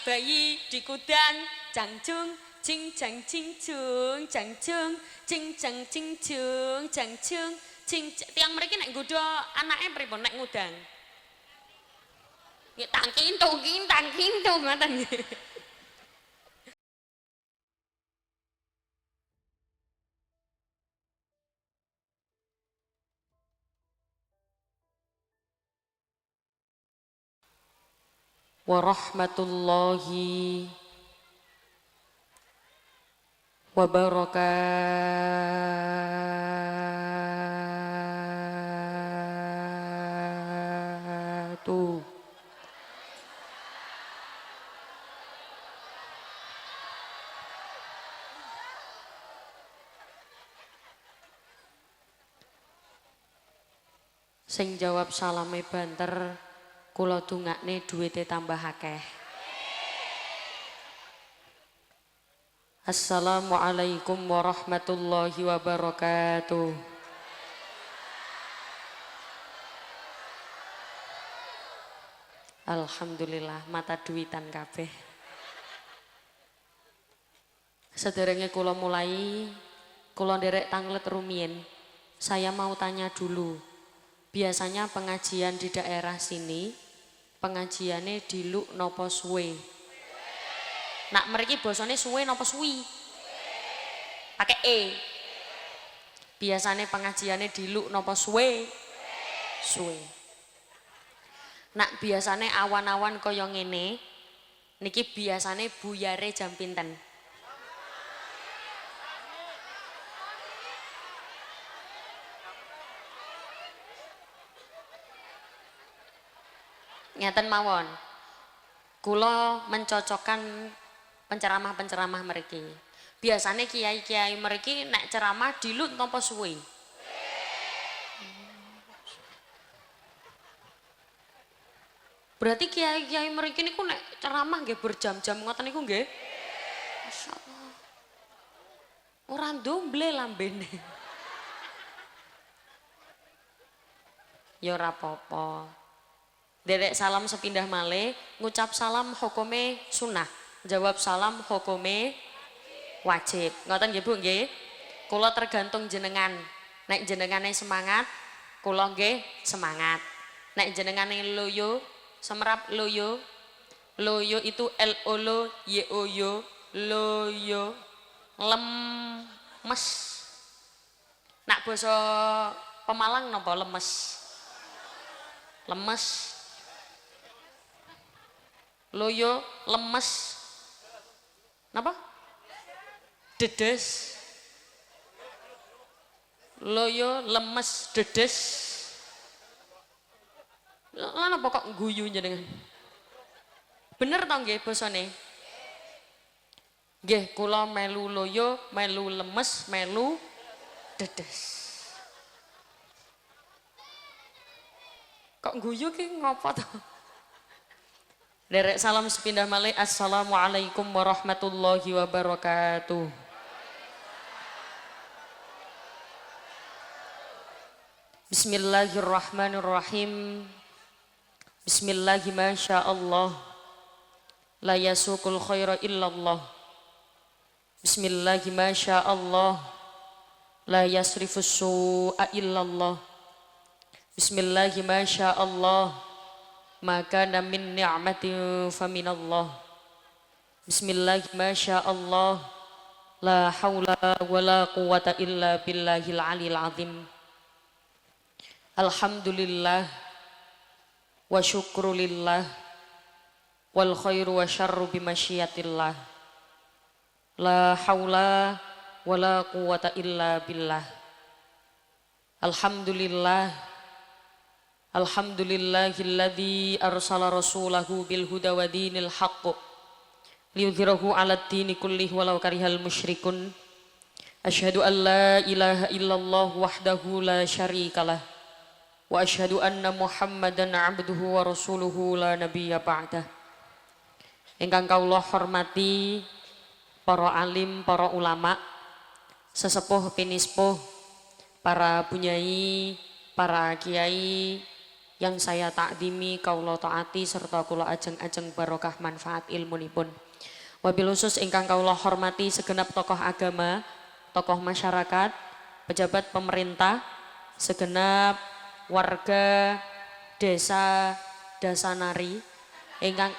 Bayi di kudang, jangcung, cing jang cing cung, jangcung, cing jang cing cung, jangcung, cing. Tiang mereka nek nggodha anake pripun nek ngudang? Nggih tangkintu ngoten nggih. Warahmatullahi wabarakatuh. Sing jawab salame banter, kula dongakne duwite tambah akeh. Assalamualaikum warahmatullahi wabarakatuh. Alhamdulillah mata duitan kabeh. Sederenge kula mulai, kula nderek tanglet rumiyin. Saya mau tanya dulu. Biasanya pengajian di daerah sini, pengajiannya diluk nopo suwe. Nak mereka bosone suwe nopo suwi? Pakai E. Biasanya pengajiannya diluk nopo suwe? Suwe. Nak biasanya awan-awan kaya ngene, niki biasanya buyare jam pinten? Ngeten mawon. Kula mencocokkan penceramah-penceramah mereka. Biasanya kiai-kiai mereka nek ceramah dilut napa suwe? Berarti kiai-kiai mereka niku nek ceramah nggih berjam-jam ngoten niku nggih? Masyaallah. Ora ndomble lambene. Ya ora apa-apa. Derek salam sepindah malih, ngucap salam hukume sunnah, jawab salam hukume wajib. Ngoten nggih Bu nggih? Kula tergantung jenengan. Nek jenengane semangat, kula nggih semangat. Nek jenengane loyo, semerap loyo. Loyo itu L O L Y O yo, loyo. Lemes. Nak basa Pemalang napa lemes? Lemes. Loyo lemes. Napa? Dedes. Loyo lemes dedes. Lan apa kok guyu jenengan? Bener to nggih basane? Nggih, kula melu loyo, melu lemes, melu dedes. Kok guyu ki ngopo to? Derek salam sepindah malih. Assalamualaikum warahmatullahi wabarakatuh. Bismillahirrahmanirrahim. Bismillahi masyaallah. La yasukul khaira illallah. Bismillahi masyaallah. La yasrifus su'a illallah. Bismillahi masyaallah. Maka min ni'matin faminallah. Bismillah masyaallah. La haula wala quwata illa billahil aliyil azim. Alhamdulillah wa syukrulillah wal khairu wa syarru bimasyiatillah. La haula wala quwata illa billah. Alhamdulillah. Alhamdulillahilladzi arsala rasulahu bil huda wa dinil haqq liyudhhirahu 'alad dini kullih walau karihal musyrikun. Asyhadu an la ilaha illallah wahdahu la syarikalah wa asyhadu anna Muhammadan 'abduhu wa rasuluhu la nabiyya ba'dah. Ingkang kawula hormati para alim, para ulama, sesepuh pinispuh, para bunyai, para kiai, yang saya takdimi kaula taati serta kula ajeng-ajeng barokah manfaat ilmunipun. Wabil khusus ingkang kaula hormati segenap tokoh agama, tokoh masyarakat, pejabat pemerintah, segenap warga desa Dasanari ingkang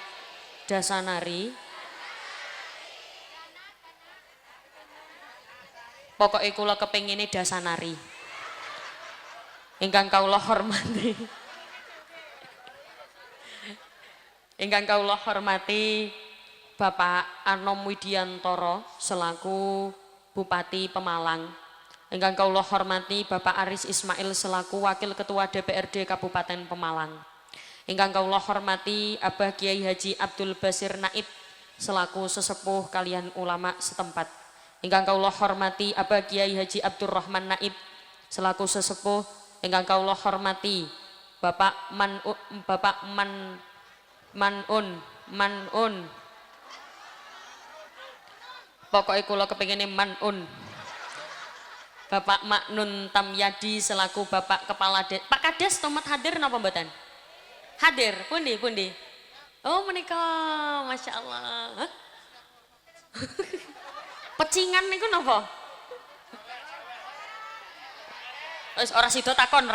Dasanari. Pokoknya kula kepengine Dasanari. Ingkang kaula hormati. Ingkang kaula hormati Bapak Anom Widiantoro selaku Bupati Pemalang. Ingkang kaula hormati Bapak Aris Ismail selaku Wakil Ketua DPRD Kabupaten Pemalang. Ingkang kaula hormati Abah Kiai Haji Abdul Basir Naib selaku sesepuh kalian ulama setempat. Ingkang kaula hormati Abah Kiai Haji Abdurrahman Naib selaku sesepuh. Ingkang kaula hormati Bapak Manun. Pokoknya kula kepengine Manun. Bapak Maknun Tamyadi selaku Bapak Kepala Desa. Pak Kades tomat hadir napa mboten? Hadir, pundi. Oh menika, Masya Allah. Pecingan niku napa? Wis ora sida takon.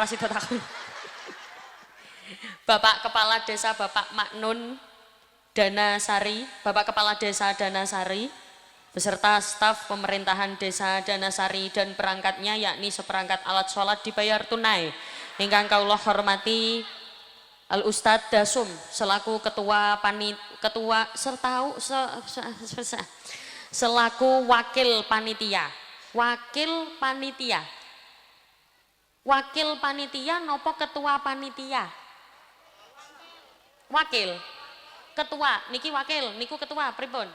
Bapak Kepala Desa Bapak Maknun Danasari, Bapak Kepala Desa Danasari beserta staf pemerintahan Desa Danasari dan perangkatnya yakni seperangkat alat sholat dibayar tunai. Ingkang kaula hormati Al Ustadz Dasum selaku selaku wakil panitia nopo ketua panitia? Wakil ketua niki wakil niku ketua pripun?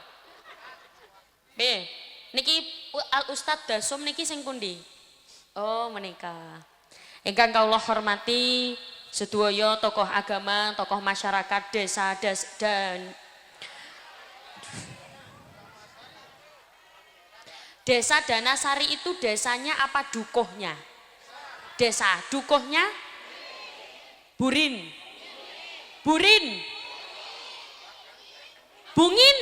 Niki Al Ustadz Dasum niki sing pundi? Oh menika. Ingkang kaula hormati sedaya tokoh agama, tokoh masyarakat desa dan Desa Danasari itu desanya apa dukuhnya? Desa dukuhnya Burin. Bungin.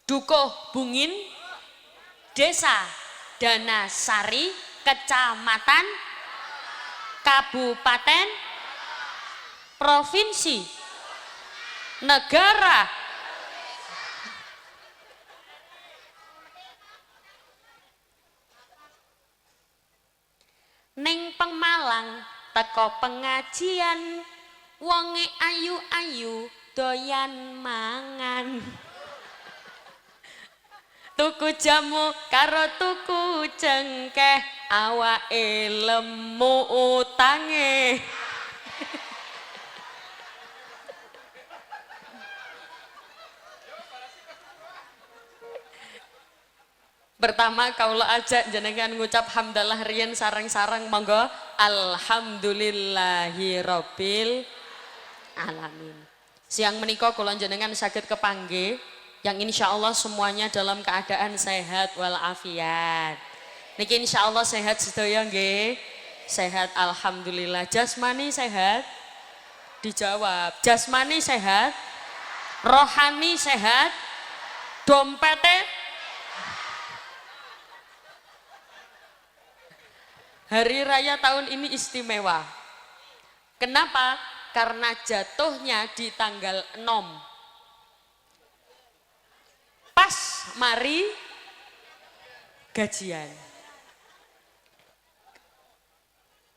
Dukuh Bungin, Desa Danasari, Kecamatan, Kabupaten, Provinsi, Negara. Ning Pemalang teko pengajian, wonge ayu-ayu doyan mangan. Tuku jamu karo tuku cengkeh, awake lemu utange. Pertama kaula ajak jenengan ngucap hamdalah riyen sareng-sareng monggo. Alhamdulillahirabbil alamin. Siang menika kula jenengan saged kepanggih yang insya Allah semuanya dalam keadaan sehat walafiat. Niki insya Allah sehat sedaya nggih. Sehat alhamdulillah. Jasmani sehat? Dijawab. Jasmani sehat? Rohani sehat? Dompete? Hari raya tahun ini istimewa. Kenapa? Karena jatuhnya di tanggal 6. Pas mari gajian.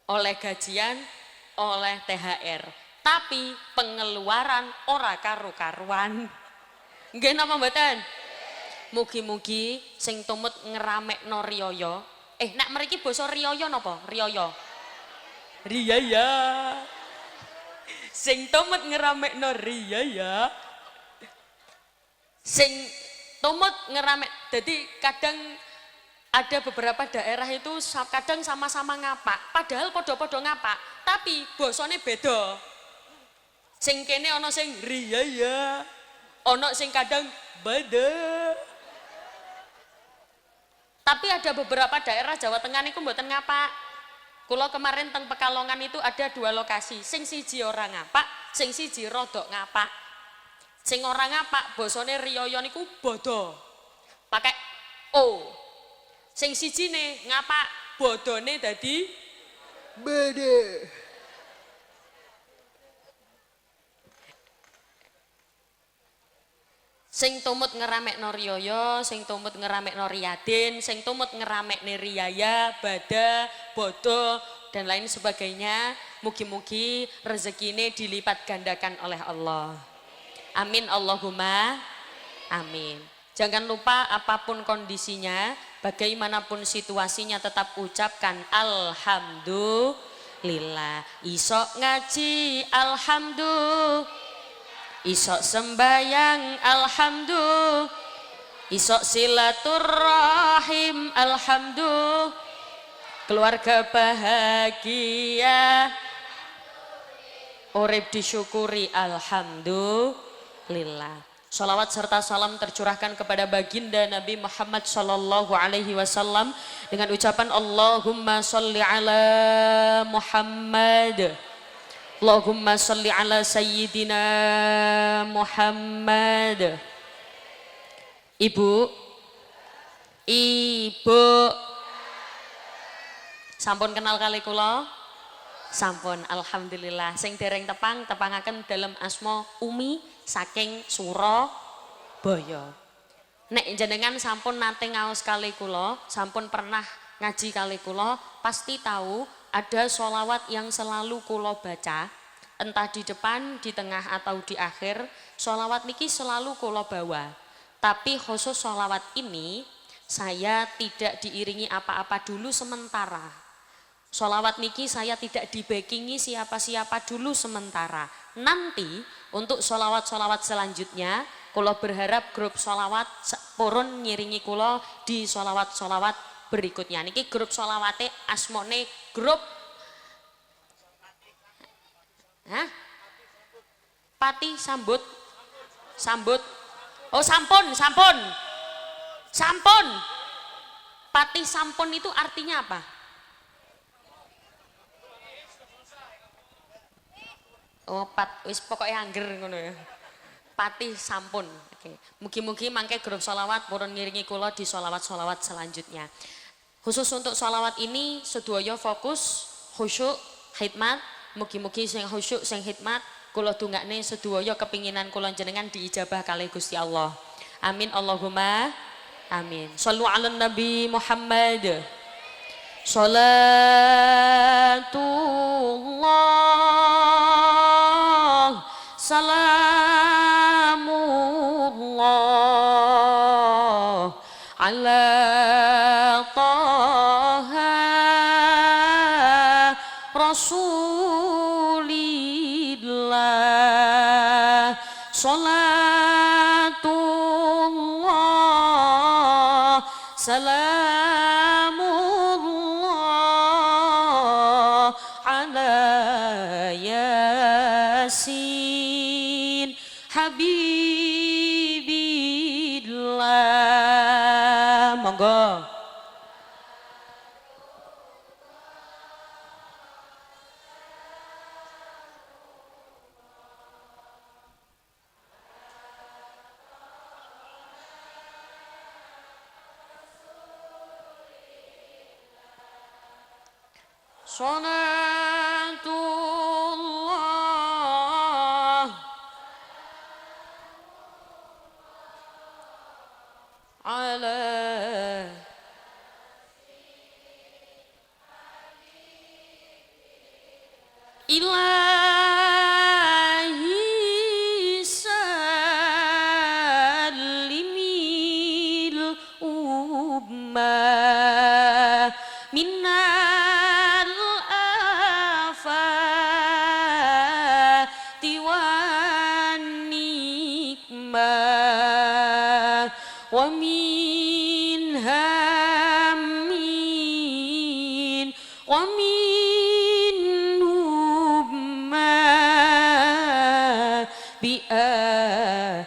Oleh gajian, oleh THR. Tapi pengeluaran ora karu-karuan. Nggih napa mboten? Mugi-mugi sing tumut ngeramekno riyaya. Nak mriki basa riyaya napa? Riyaya. Riyaya. Sing tumut ngeramekno riyaya. Sing tumut ngeramek. Jadi kadang ada beberapa daerah itu kadang sama-sama ngapak, padahal podo-podo ngapak, tapi basane beda. Sing kene ana sing riyaya, ana sing kadang bada. Tapi ada beberapa daerah Jawa Tengah niku mboten ngapak. Kula kemarin teng Pekalongan itu ada 2 lokasi, sing siji ora ngapak, sing siji rodok ngapak. Sing ora ngapak basane riyaya niku bodo. Pakai o. Sing sijine ngapak bodone dadi bede. Sing tumut ngeramekno riyaya, sing tumut ngeramekno riyadin, sing tumut ngeramekne riyaya, bada, bodo dan lain sebagainya. Mugi-mugi rezekine dilipat gandakan oleh Allah. Amin Allahumma amin. Jangan lupa apapun kondisinya, bagaimanapun situasinya tetap ucapkan alhamdulillah. Isok ngaji alhamdulillah. Isok sembayang alhamdulillah, isok silaturrahim alhamdulillah, keluarga bahagia, urip disyukuri alhamdulillah. Salawat serta salam tercurahkan kepada baginda Nabi Muhammad sallallahu alaihi wasallam dengan ucapan Allahumma sholli ala Muhammad. Allahumma salli ala sayyidina Muhammad. Ibu sampun kenal kali kula? Sampun, alhamdulillah. Sing dereng tepangaken dalam asma Umi saking Surabaya. Nek jenengan sampun nate ngaos kali kula, sampun pernah ngaji kali kula, pasti tahu ada sholawat yang selalu kulo baca, entah di depan, di tengah atau di akhir. Sholawat niki selalu kulo bawa, tapi khusus sholawat ini saya tidak diiringi apa-apa dulu sementara. Sholawat niki saya tidak dibackingi siapa-siapa dulu sementara. Nanti untuk sholawat-sholawat selanjutnya kulo berharap grup sholawat purun ngiringi kulo di sholawat-sholawat berikutnya. Niki grup sholawate asmone grup Pati Sambut. Oh sampun. Pati sampun itu artinya apa? Oh wis pokoknya angger ngono ya. Pati sampun. Oke. Mugi-mugi mangke grup sholawat purun ngiringi kula di sholawat-sholawat selanjutnya. Khusus untuk sholawat ini sedaya fokus khusyuk khidmat. Mugi-mugi sing khusyuk sing khidmat kula dongakne sedaya kepinginan kula jenengan diijabah kalih Gusti Allah. Amin Allahumma amin. Shallu ala Nabi Muhammad. Salatullah salamullah ala Rasulillah. Salatullah salamullah ala Yasin Habibillah. Monggo. Salatullah ala ilahi salimil ummah minal afati wan nikmah wa min hammin wa min hummah bi ahlil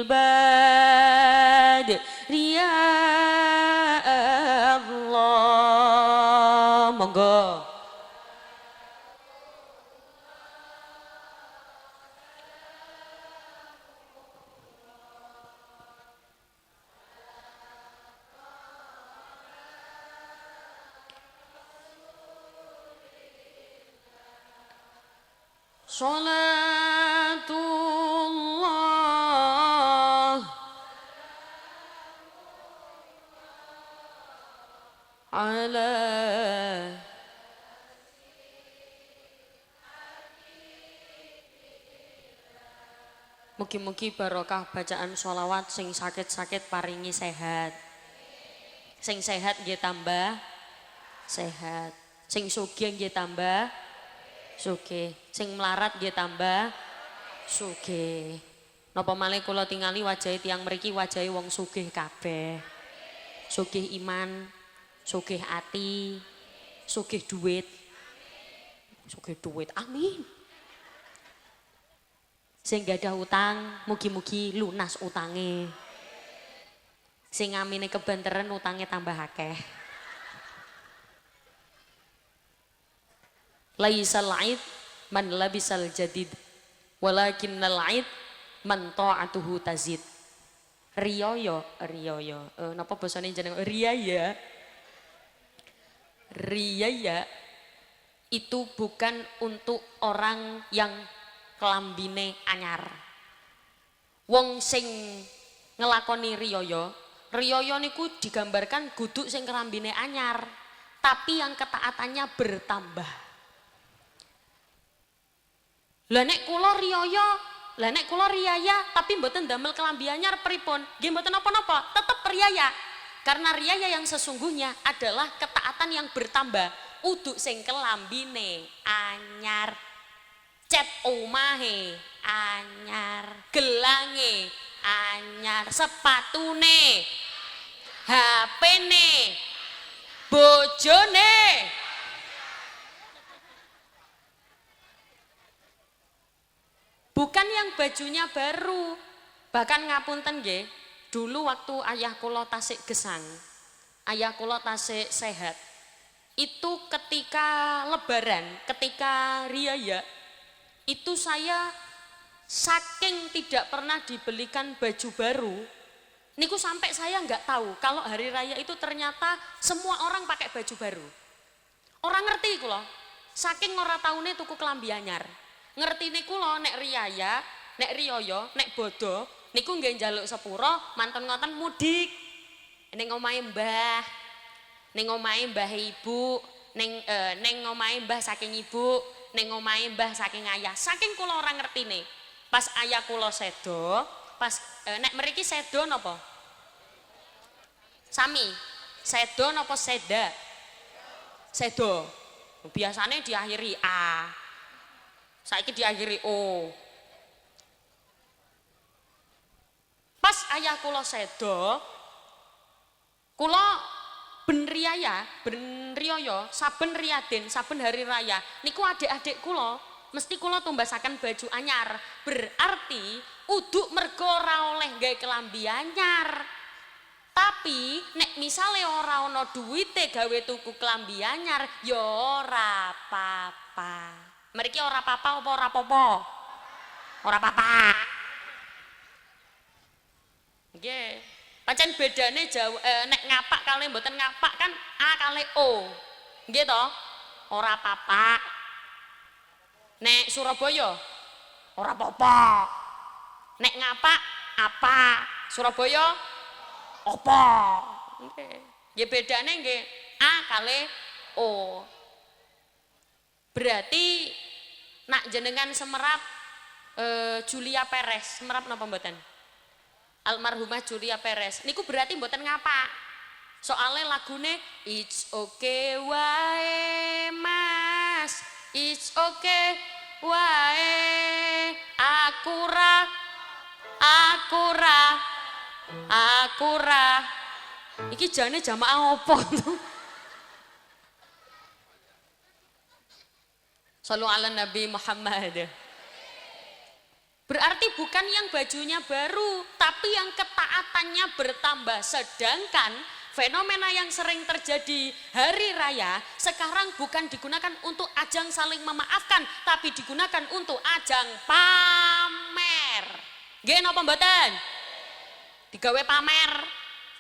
badri ya Allah. Monggo. Salatullah ala mugi-mugi barokah bacaan sholawat sing sakit-sakit paringi sehat. Sing sehat nggih tambah sehat. Sing sugih nggih tambah sugih. Sing melarat nggih tambah sugih. Napa malih kula tingali wajahe tiyang mriki wajahe wong sugih kabeh. Sugih iman, sugih ati, sugih duit. Sugih duit. Amin. Sing gadah utang mugi-mugi lunas utange. Sing ngamine kebanteren utange tambah akeh. Laisal aid man labisal jadid walakinnal aid man ta'atuhu tazid. Riyaya napa basane jeneng riyaya? Riyaya itu bukan untuk orang yang kelambine anyar. Wong sing ngelakoni riyaya niku digambarkan guduk sing kelambine anyar, tapi yang ketaatannya bertambah. Lah nek kula riyaya tapi mboten damel kelambi anyar pripun? Nggih mboten napa-napa, tetep riyaya. Karena riyaya yang sesungguhnya adalah ketaatan yang bertambah. Uduk sing kelambine anyar. Cat omahe anyar, gelange anyar, sepatune, HP-ne, bojone. Bukan yang bajunya baru. Bahkan ngapunten nggih, dulu waktu ayah kula tasik gesang, ayah kula tasik sehat. Itu ketika lebaran, ketika riyaya, itu saya saking tidak pernah dibelikan baju baru, niku sampai saya nggak tahu kalau hari raya itu ternyata semua orang pakai baju baru. Orang ngerti kula, saking ora taune tuku kelambi anyar. Ngertine kula nek riyaya, nek riyaya, nek bodo, niku nggih njaluk sepuro, manten ngoten mudik. Ning omahe Mbah, ning omahe mbah ibu, ning omahe mbah saking ibu, ning omahe mbah saking ayah. Saking kula ora ngertine. Pas ayah kula sedo, pas nek mriki sedo napa? Sami. Sedo napa seda? Sedo. Biasane diakhiri A. Saiki diakhiri O. Pas ayah kula sedo, kula ben riyaya, saben riyaden, saben hari raya niku adik-adik kula mesti kula tumbasaken baju anyar. Berarti uduk mergo ora oleh gawe kelambi anyar. Tapi nek misale ora ana duwite gawe tuku kelambi anyar ya ora apa-apa. Mriki ora apa-apa apa ora apa-apa? Ora apa-apa. Nggih. Pancen bedane nek ngapak kali mboten ngapak kan A kali O. Nggih to? Ora apa-apa. Nek Surabaya ora apa-apa. Nek ngapak apa? Surabaya apa? Nggih. Nggih bedane nggih A kali O. Berarti nak jenengan semerap Julia Perez, semerap napa mboten? Almarhumah Julia Perez niku berarti mboten ngapa. Soalnya lagune It's okay wae mas, it's okay wae, aku ra iki jane jamaah opo tuh? Shallu ala Nabi Muhammad. Berarti bukan yang bajunya baru, tapi yang ketaatannya bertambah. Sedangkan fenomena yang sering terjadi hari raya sekarang bukan digunakan untuk ajang saling memaafkan, tapi digunakan untuk ajang pamer. Nggih napa mboten? Digawe pamer.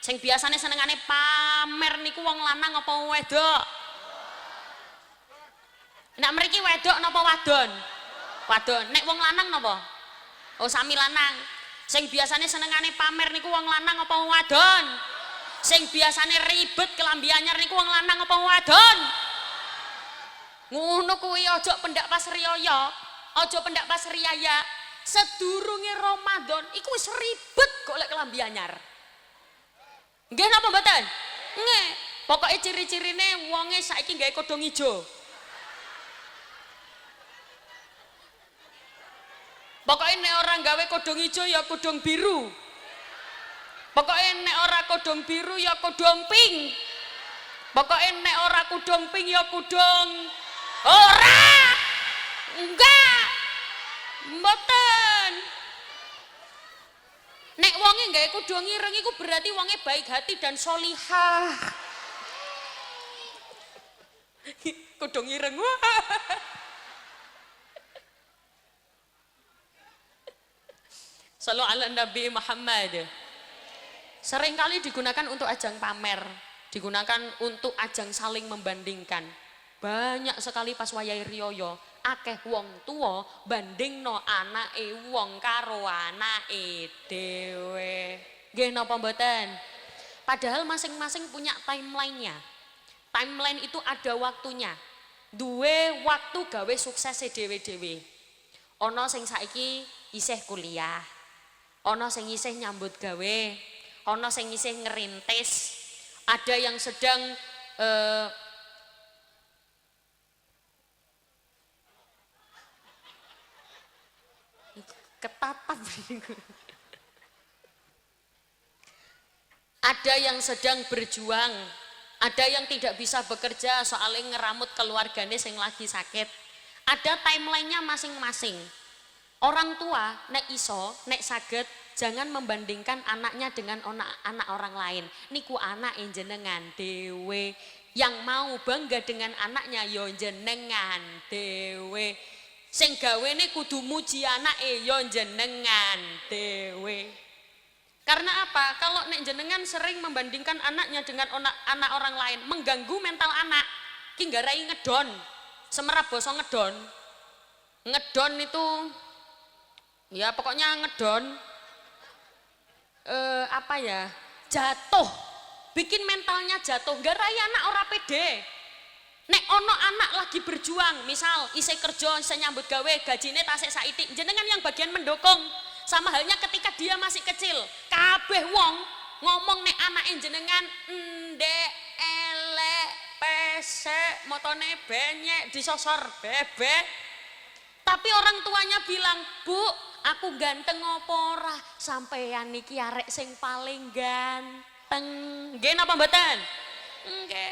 Sing biasane senengane pamer niku wong lanang apa wedok? Nek mriki wedok napa wadon? Wadon. Nek wong lanang napa? Oh sami lanang. Sing biasane senengane pamer niku wong lanang apa wong wadon? Sing biasane ribet kelambi anyar niku wong lanang apa wong wadon? Ngono kuwi aja pendak pas riyaya, aja pendak pas riyaya. Sedurunge Ramadan iku wis ribet golek kelambi anyar. Nggih napa mboten? Nggih. Pokoke ciri-cirine wonge saiki gawe kodhong ijo. Pokoke nek ora gawe kodhong ijo ya kodhong biru. Pokoke nek ora kodhong biru ya kodhong pink. Pokoke nek ora kodhong pink ya kodhong ora. Enggak. Mboten. Nek wonge gawe kodhong ireng iku berarti wonge baik hati dan solihah. Kodhong ireng. Sallu ala Nabi Muhammad. Seringkali digunakan untuk ajang pamer, digunakan untuk ajang saling membandingkan. Banyak sekali pas wayahe riyaya, akeh wong tuwa bandingno anake wong karo anake dhewe. Nggih napa mboten? Padahal masing-masing punya timeline-nya. Timeline itu ada waktunya. Duwe waktu gawe suksese dhewe-dhewe. Ana sing saiki isih kuliah. Ana sing isih nyambut gawe, ana sing isih ngerintis, ada yang sedang ketatap. Ada yang sedang berjuang, ada yang tidak bisa bekerja soalnya ngeramut keluargane sing lagi sakit. Ada timelinenya masing-masing. Orang tua nek iso, nek saged jangan membandingkan anaknya dengan anak orang lain. Niku anak jenengan dewe. Yang mau bangga dengan anaknya yo jenengan dewe. Sing gawene kudu muji anake yo jenengan dewe. Karena apa? Kalau nek jenengan sering membandingkan anaknya dengan anak orang lain, mengganggu mental anak. Ki nggarai ngedon. Semerap basa ngedon. Ngedon itu ya pokoknya ngedon apa ya, jatuh, bikin mentalnya jatuh. Garai anak ora pede. Nek ono anak lagi berjuang, misal isih kerja, isih nyambut gawe, gajine tasik saiti, jenengan yang bagian mendukung. Sama halnya ketika dia masih kecil, kabeh wong ngomong nek anake jenengan ndek elek pesek motone benyek disosor bebek. Tapi orang tuanya bilang, "Bu, aku ganteng apa ora? Sampeyan niki arek sing paling ganteng." Nggih napa mboten? Nggih.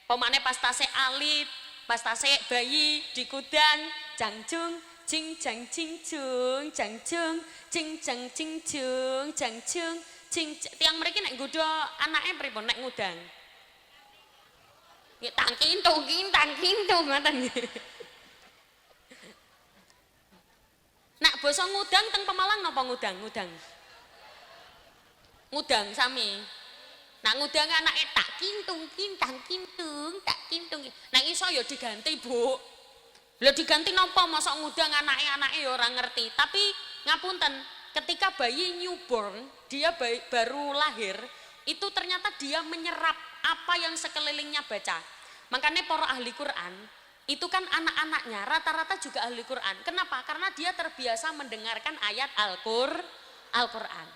Pemane pas tasik alit, pas tasik bayi dikudang, jangjung jing jang jing jung, jangjung jing jang jing jung, jangjung jing. Tiang mriki nek nggodho anake pripun nek ngudang? Nggih tang kintu ngoten nggih. Nak basa ngudang teng Pemalang napa ngudang? Ngudang sami. Nak ngudang anake tak kintung, tak kintung. Nek iso ya diganti, Bu. Lha diganti napa mosok ngudang anake ya ora ngerti. Tapi ngapunten, ketika bayi newborn, dia baru lahir, itu ternyata dia menyerap apa yang sekelilingnya baca. Makanya para ahli Quran itu kan anak-anaknya rata-rata juga ahli Quran. Kenapa? Karena dia terbiasa mendengarkan ayat Al-Quran.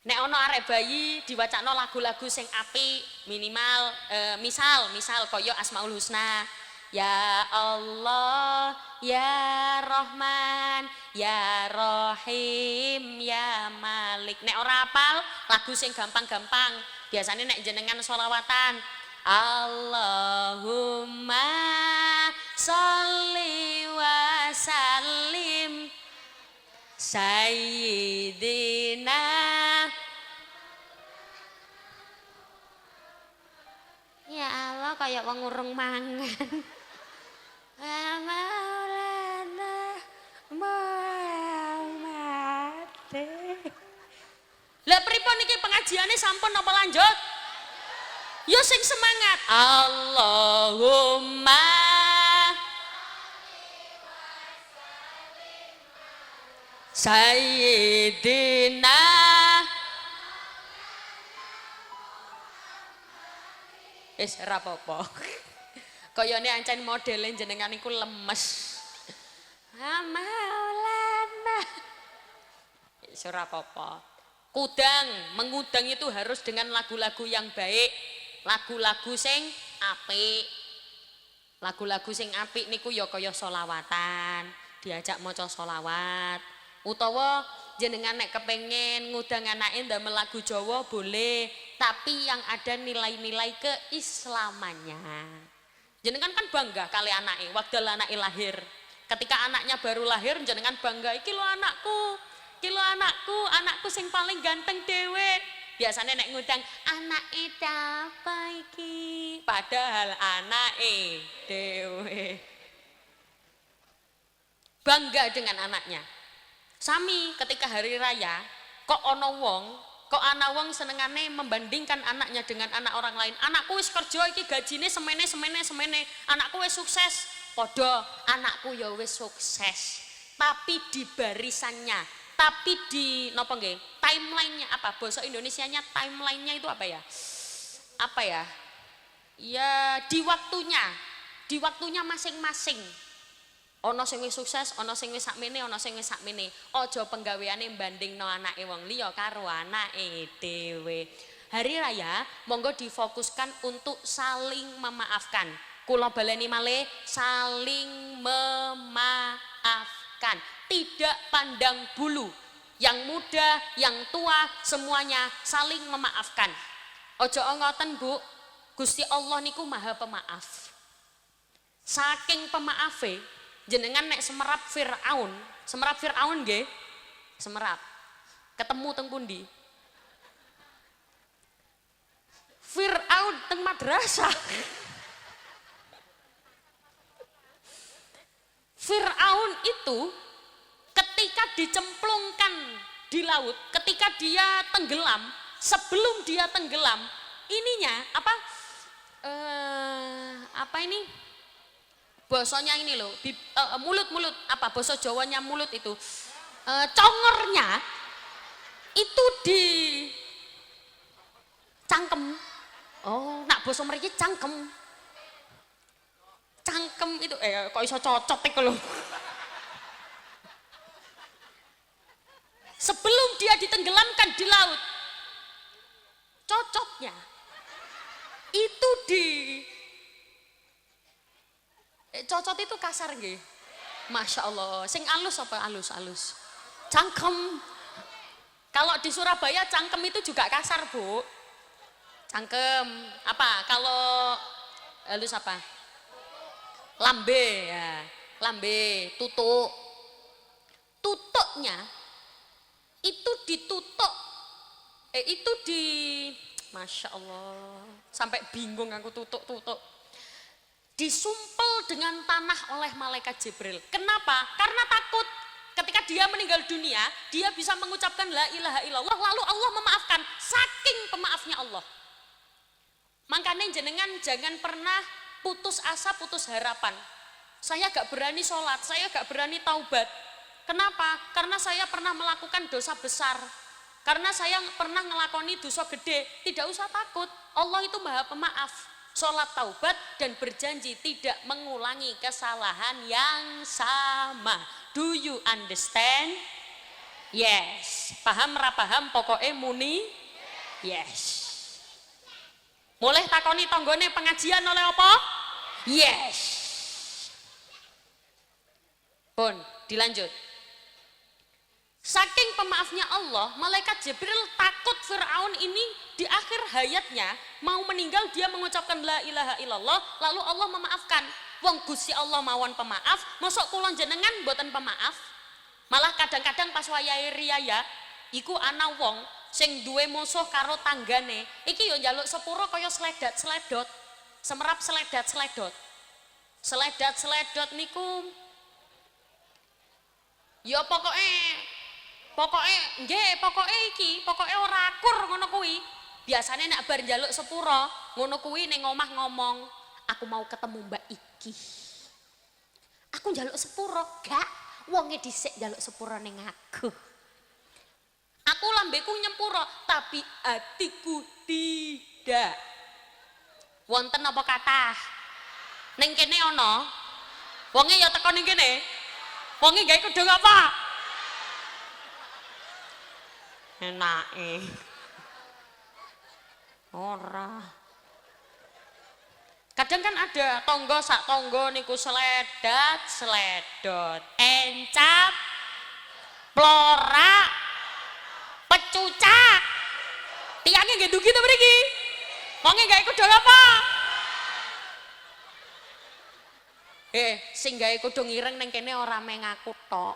Nek ono arek bayi diwacakno lagu-lagu sing apik, minimal misal koyo Asmaul Husna, ya Allah, ya Rahman, ya Rahim, ya Malik. Nek ora apal lagu sing gampang-gampang, biasanya nek jenengan sholawatan, Allahumma sholli wa sallim Sayyidina. Ya Allah kayak wong urung mangan. Maulana Muhammad. Lah pripun niki pengajiane sampun apa lanjut? Ya sing semangat. Allahumma Sayyidina wis ora apa-apa. Kayane ancen modele jenengan iku lemes. Maulana. Wis ora apa-apa. Kudang, mengudang itu harus dengan lagu-lagu yang baik, lagu-lagu sing apik. Lagu-lagu sing apik niku ya kaya sholawatan, diajak maca sholawat. Utawa jenengan nek kepengen ngudang anake ndamel lagu Jawa boleh, tapi yang ada nilai-nilai keislamannya. Jenengan kan bangga kali anake, wekdal anake lahir. Ketika anaknya baru lahir jenengan bangga, iki lho anakku. Iki lho anakku sing paling ganteng dhewe. Biasanya nek ngundang anake apa iki? Padahal anake dhewe. Bangga dengan anaknya. Sami ketika hari raya, kok ana wong senengane membandingkan anaknya dengan anak orang lain. Anakku wis kerja iki gajine semene. Anakku wis sukses. Padha anakku ya wis sukses. Tapi di barisannya, tapi di napa nggih? Timeline-nya apa? Bahasa Indonesianya timeline-nya itu apa ya? Apa ya? Ya di waktunya masing-masing. Ana sing wis sukses, ana sing wis sakmene, ana sing wis sakmene. Aja penggaweane bandingno anake wong liya karo anake dhewe. Hari raya monggo difokuskan untuk saling memaafkan. Kula baleni malih, saling memaafkan. Tidak pandang bulu. Yang muda, yang tua, semuanya saling memaafkan. Aja ngoten, Bu. Gusti Allah niku Maha Pemaaf. Saking pemaafe jenengan nek semerap Firaun nggih, semerap. Ketemu teng pundi? Firaun teng madrasah. Firaun itu ketika dicemplungkan di laut, ketika dia tenggelam, sebelum dia tenggelam, ininya apa ini? Bosanya ini loh, mulut apa bahasa Jawanya mulut itu, congornya itu di cangkem. Oh, nak basa mriki cangkem itu kok iso cocot iku lho. Sebelum dia ditenggelamkan di laut, cocotnya itu di cocot itu kasar nggih. Masya Allah. Sing alus apa alus? Cangkem. Kalau di Surabaya cangkem itu juga kasar, Bu. Cangkem. Apa? Kalau halus apa? Lambe ya. Lambe, tutuk. Tutuknya itu ditutuk. Itu di Masya Allah. Sampai bingung aku tutuk. Disumpel dengan tanah oleh malaikat Jibril. Kenapa? Karena takut ketika dia meninggal dunia, dia bisa mengucapkan la ilaha illallah, lalu Allah memaafkan. Saking pemaafnya Allah. Makanya jenengan jangan pernah putus asa, putus harapan. Saya gak berani sholat, saya gak berani taubat. Kenapa? Karena saya pernah melakukan dosa besar. Karena saya pernah ngelakoni dosa gede. Tidak usah takut, Allah itu Maha Pemaaf. Sholat taubat dan berjanji tidak mengulangi kesalahan yang sama. Do you understand? Yes. Paham rapaham pokoknya muni? Yes. Mulai takoni tonggone pengajian oleh apa? Yes. Pun dilanjut. Saking pemaafnya Allah, malaikat Jibril takut Firaun ini di akhir hayatnya mau meninggal dia mengucapkan la ilaha illallah, lalu Allah memaafkan. Wong Gusti Allah mawon pemaaf, mosok kula jenengan mboten pemaaf. Malah kadang-kadang pas wayahe riyaya iku ana wong sing duwe musuh karo tanggane, iki yo njaluk sepuro kaya sledat-sledot. Semerap sledat-sledot. Sledat-sledot niku ya pokoknya iki ora akur ngono kuwi. Biasane nek bar njaluk sepuro ngono kuwi ning omah ngomong, aku mau ketemu Mbak iki. Aku njaluk sepuro, gak Wonge dhisik njaluk sepura ning aku. Aku lambeku nyempuro, tapi hatiku tidak. Wonten apa kathah? Ning kene ana. Wonge ya teko ning kene. Wonge gawe kudung apa? Enake. Ora. Kadang kan ada tonggo sak tonggo niku sledat, sledot, encap, plorak, pecucak. Tiangnya nggih dugi to mriki. Wonge gawe kudung apa? Sing gawe kudung ireng ning kene ora meng aku tok.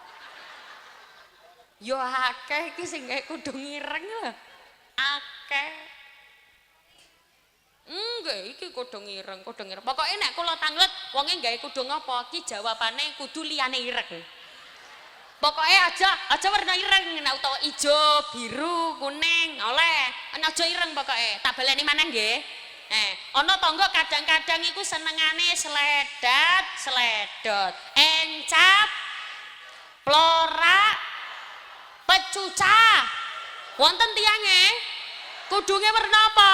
Yo akeh iki sing gawe kudung ireng lho. Akeh. Nggih, iki kudung ireng. Pokoke nek kula tanglet wonge gawe kudung apa, ki jawabane kudu liyane ireng. Pokoke aja warna ireng, nek utawa ijo, biru, kuning, oleh. Aja ireng pokoke. Tak baleni maneh nggih. Ana tangga kadang-kadang iku senengane sledat, sledot, encap, plorak, pecucah. Wonten tiange? Kudunge warna apa?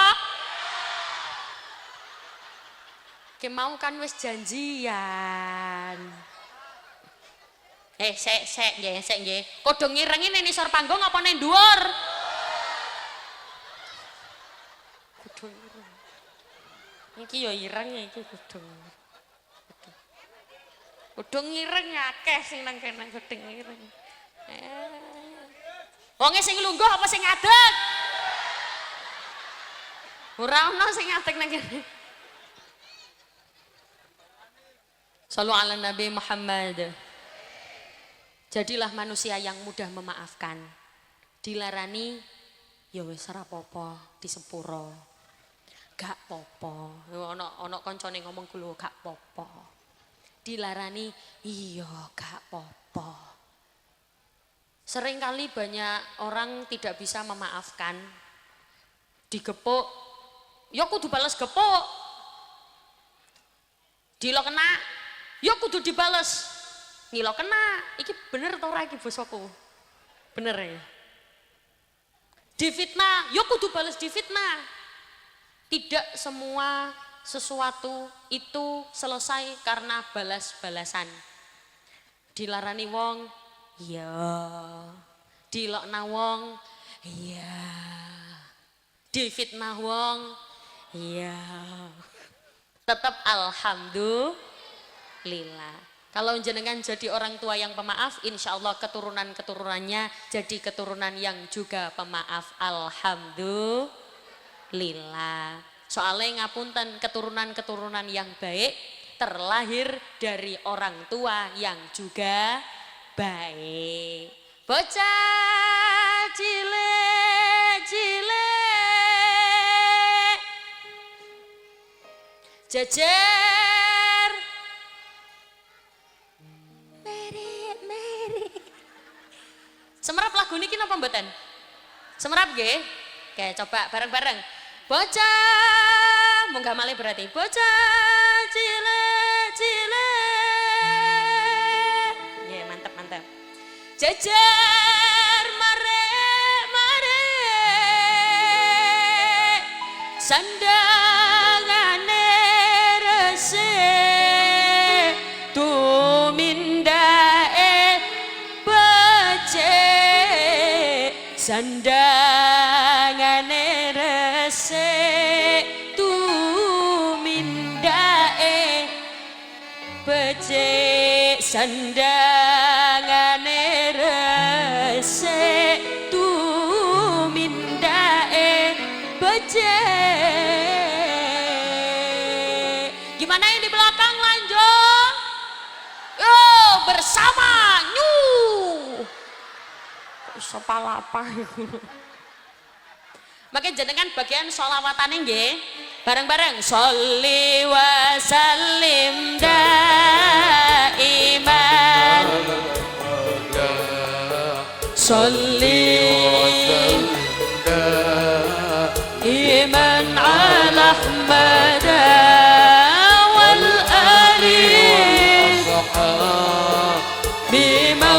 Ki mau kan wis janjian. Sek nggih. Kudung ireng ning isor panggung apa ning dhuwur? Kudung ireng. Iki ya ireng iki kudung. Kudung ireng akeh sing nang kene kudung ireng. Wonge sing lungguh apa sing ngadeg? Ora ono sing ngadeg nang kene. Shallu ala Nabi Muhammad. Jadilah manusia yang mudah memaafkan. Dilarani, ya wis ora apa-apa, disepuro. Gak apa-apa. Ana kancane ngomong kulo gak apa-apa. Dilarani, iya gak apa-apa. Seringkali banyak orang tidak bisa memaafkan. Digepuk, ya kudu bales gepuk. Dilo kena, ya kudu dibales. Ngilo kena, iki bener to ora iki bosoku? Bener ya. Difitnah, ya kudu bales difitnah. Tidak semua sesuatu itu selesai karena balas-balasan. Dilarani wong, iya. Dilokna wong, iya. Difitnah wong, iya. Tetap alhamdulillah. Kalau jenengan jadi orang tua yang pemaaf, insya Allah keturunan-keturunannya jadi keturunan yang juga pemaaf. Alhamdulillah. Soalnya ngapunten, keturunan-keturunan yang baik terlahir dari orang tua yang juga baik. Bocah cilik-cilik jejer semerap lagu niki napa mboten? Semerap nggih? Oke, coba bareng-bareng. Bocah, munggah malih berarti. Bocah cilik-cilik. Nggih, mantep. Jejer marek sandangane resik tumindae becik sandangane resik tumindae becik sandangane resik tumindae becik. Gimana yang di belakang lanjut? Yo bersama nyu. Sepalapa iku. Maka jenengan bagian sholawatane nggih. Bareng-bareng. Sholli wa sallim daiman. Sholli daiman ala Ahmad wal ali bima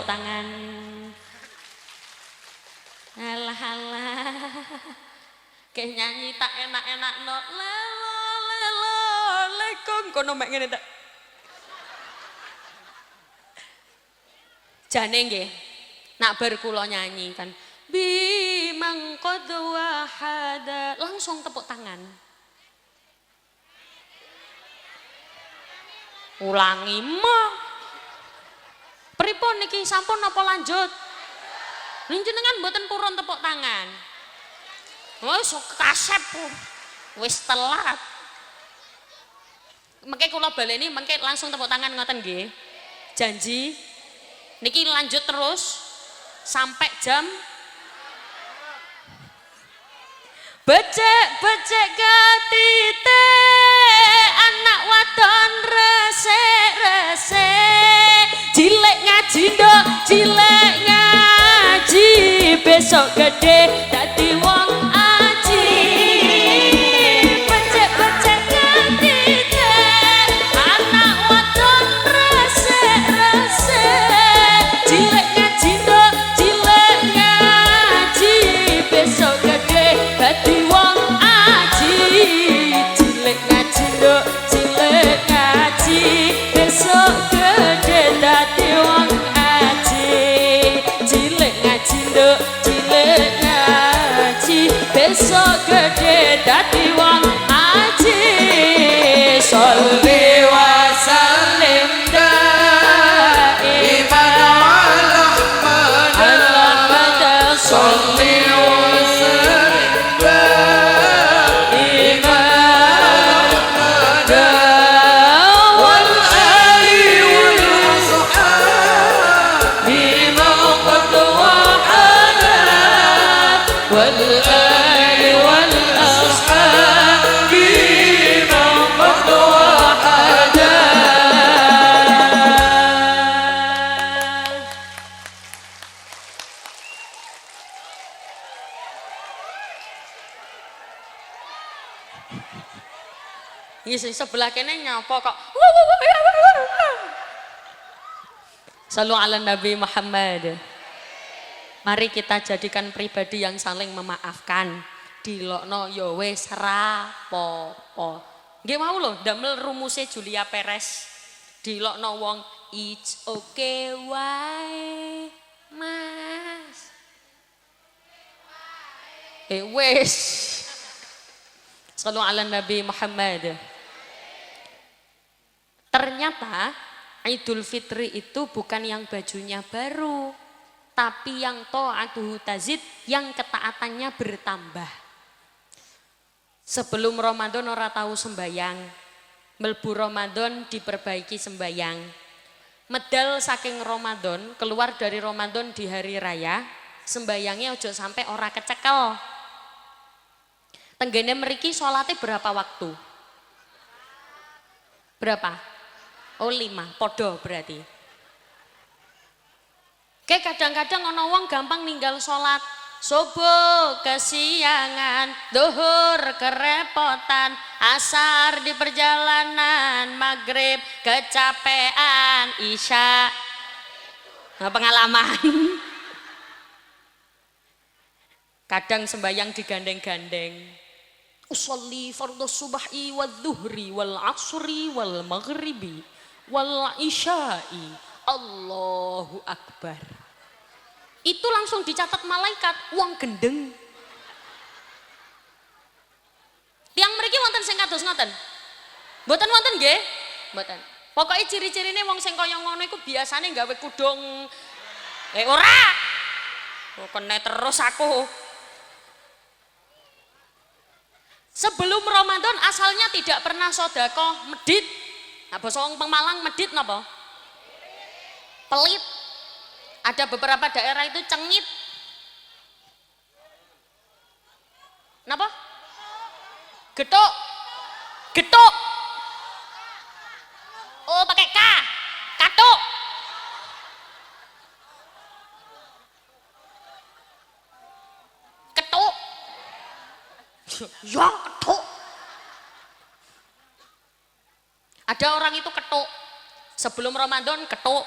tangan. Alah alah. Kayak nyanyi tak enak-enak no. Lelo lekong kono mek ngene tak. Jane nggih. Nak bar kula nyanyi kan. Bimang qad wahada. Langsung tepuk tangan. Ulangi mo. Pripun niki sampun napa lanjut? Njenengan mboten purun tepuk tangan. Wis kasep wis telat. Mengke kula baleni mengke langsung tepuk tangan ngoten nggih. Janji niki lanjut terus sampai jam becek katite anak wadon resik-resik cilek ngaji ndok cilek ngaji besok gede dadi wong aji becek katite anak wadon resik-resik cilek ngaji ndok cilek ngaji besok gede dadi wong aji cilek ngaji ndok cilek ngaji besok gede dadi wong aji cilek ngaji ndok cilek ngaji besok gede dadi wong aji sholli wa sallim daiman ala mada sholli sebelah kene nyapa kok. Sallu ala Nabi Muhammad. Mari kita jadikan pribadi yang saling memaafkan. Dilokno ya wis rapopo. Nggih mau lho ndamel rumuse Julia Perez. Dilokno wong it's okay wae Mas. Wis. Sallu ala Nabi Muhammad. Ternyata Idul Fitri itu bukan yang bajunya baru, tapi yang ta'atuhu tazid, yang ketaatannya bertambah. Sebelum Ramadan ora tahu sembayang, melbu Ramadan diperbaiki sembayang. Medal saking Ramadan, keluar dari Ramadan di hari raya, sembayangnya ojo sampai ora kecekel. Tenggene mriki sholatnya berapa waktu? Berapa? Oh 5, podo berarti. Kayak kadang-kadang ono wong gampang ninggal sholat. Subuh kesiangan, duhur kerepotan, asar di perjalanan, maghrib kecapean, isya. Nah, pengalaman. Kadang sembayang digandeng-gandeng. Usolli fardhu subhi wal dhuhri wal asri wal maghribi wal isya'i. Allahu Akbar. Itu langsung dicatat malaikat wong gendeng. Tiang mriki wonten sing kados ngoten? Mboten wonten nggih? Mboten. Pokoke ciri-cirine wong sing kaya ngono iku biasane gawe kudung. Ora. Kok kene terus aku. Sebelum Ramadan asalnya tidak pernah sedekah medit. Nah, basa wong Pemalang medit napa? Pelit. Ada beberapa daerah itu cengit. Napa? Getuk. Getuk. Oh, pakai K. Katuk. Ketuk. Ya, ketuk. Ada orang itu ketuk. Sebelum Ramadan ketuk.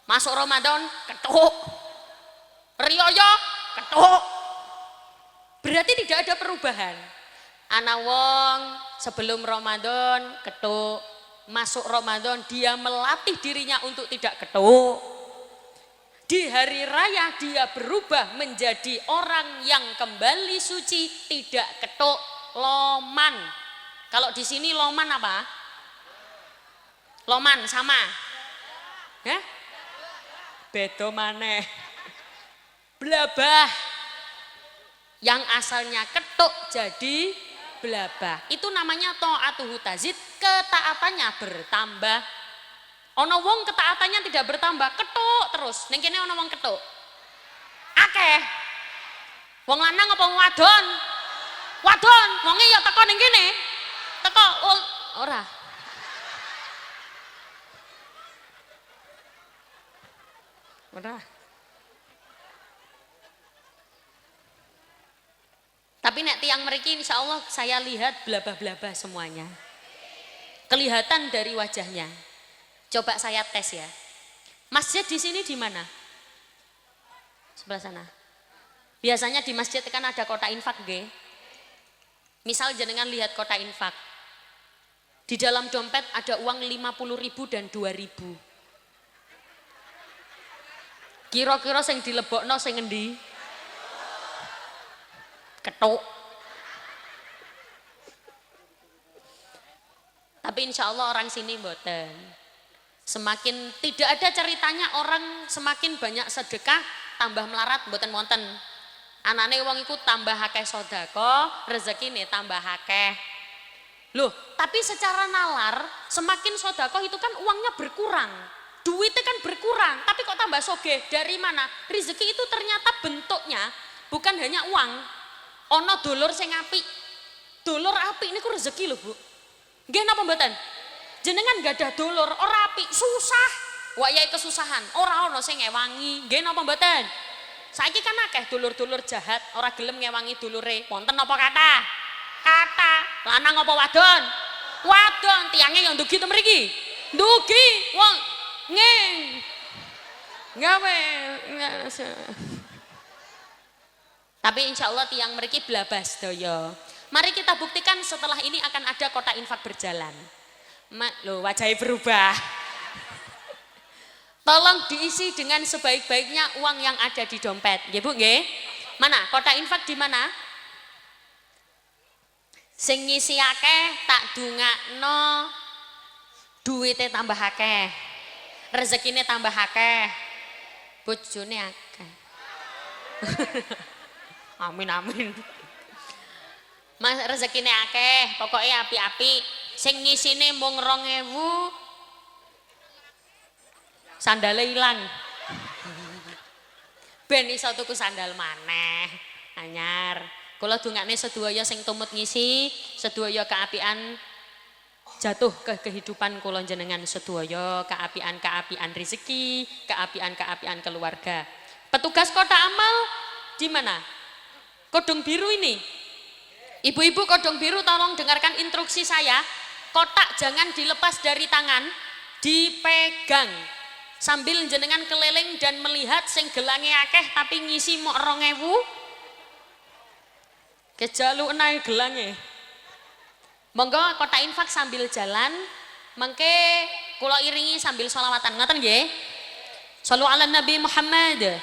Masuk Ramadan ketuk. Riyaya ketuk. Berarti tidak ada perubahan. Ana wong sebelum Ramadan ketuk, masuk Ramadan dia melatih dirinya untuk tidak ketuk. Di hari raya dia berubah menjadi orang yang kembali suci, tidak ketuk, loman. Kalau di sini loman apa? Loman sama? Ya? Bedo maneh. Blabah. Yang asalnya ketuk jadi blabah. Itu namanya ta'atuhu tazid, ketaatannya bertambah. Ono wong ketaatannya tidak bertambah, ketuk terus. Ning kene ono wong ketuk. Akeh. Wong lanang apa wong wadon? Wadon, wonge ya teko ning kene. Teko ora. Ora. Tapi nek tiang mriki insya Allah saya lihat blabah-blabah semuanya. Kelihatan dari wajahnya. Coba saya tes ya. Masjid di sini di mana? Sebelah sana. Biasanya di masjid kan ada kotak infak nggih. Misal jenengan lihat kotak infak. Di dalam dompet ada uang 50.000 dan 2.000. Kira-kira sing dilebokno sing endi? Ketuk. Tapi insya Allah orang sini mboten. Semakin tidak ada ceritanya orang semakin banyak sedekah tambah melarat mboten wonten. Anane wong iku tambah akeh sedekah, rezekine tambah akeh. Loh, tapi secara nalar semakin sedekah itu kan uangnya berkurang. Duitnya kan berkurang, tapi kok tambah sogeh? Dari mana? Rezeki itu ternyata bentuknya bukan hanya uang. Ono dulur sing apik. Dulur apik niku rezeki lho, Bu. Nggih napa mboten? Jenengan gak ada dulur ora apik, susah. Wayahe kesusahan, ora ono sing ngewangi. Nggih napa mboten? Saiki kan akeh dulur-dulur jahat, ora gelem ngewangi dulure. Wonten apa kata? Kata. Lanang apa wadon? Wadon, tiange yang ndugi to mriki. Ndugi wong ngeng. Gawe. Tapi insya Allah tiang mriki blabas sedaya. Mari kita buktikan setelah ini akan ada kotak infak berjalan. Loh, wajahnya berubah. Tolong diisi dengan sebaik-baiknya uang yang ada di dompet. Nggih Bu, nggih? Mana? Kotak infak di mana? Sing ngisi akeh tak dungakno duwite tambah akeh. Rezekine tambah akeh. Bojone akeh. Amin amin. Mas rezekine akeh, pokoknya api-api. Sing ngisine mung 2.000. Sandale ilang. Ben iso tuku sandal maneh anyar. Kula dongakne sedaya sing tumut ngisi, sedaya keapian jatuh ke kehidupan kula jenengan sedaya, keapian-keapian rezeki, keapian-keapian keluarga. Petugas kotak amal di mana? Kodong biru ini. Ibu-ibu kodong biru tolong dengarkan instruksi saya. Kotak jangan dilepas dari tangan, dipegang. Sambil jenengan keliling dan melihat sing gelange akeh tapi ngisi mok 2.000. Kejaluk naik gelange. Monggo kotak infak sambil jalan, mengke kula iringi sambil sholawatan. Ngoten nggih? Shallu ala Nabi Muhammad.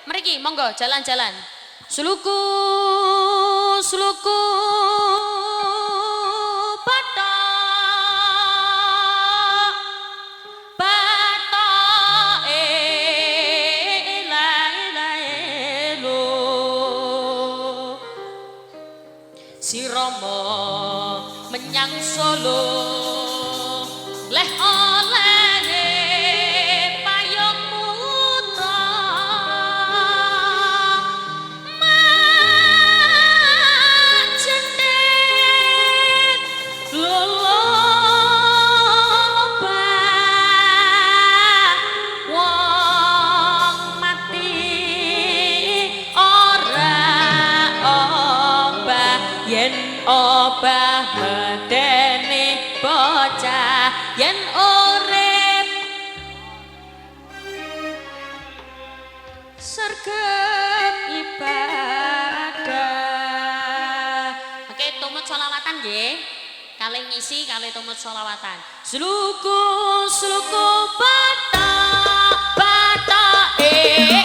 Mriki monggo jalan-jalan. Suluku si Romo menyang Solo leh oleh payung mutra majendet loloba wong mati ora obah yen obah medeni bocah yen urip kalih ngisi kalih tumut sholawatan. Sluku sluku bata bata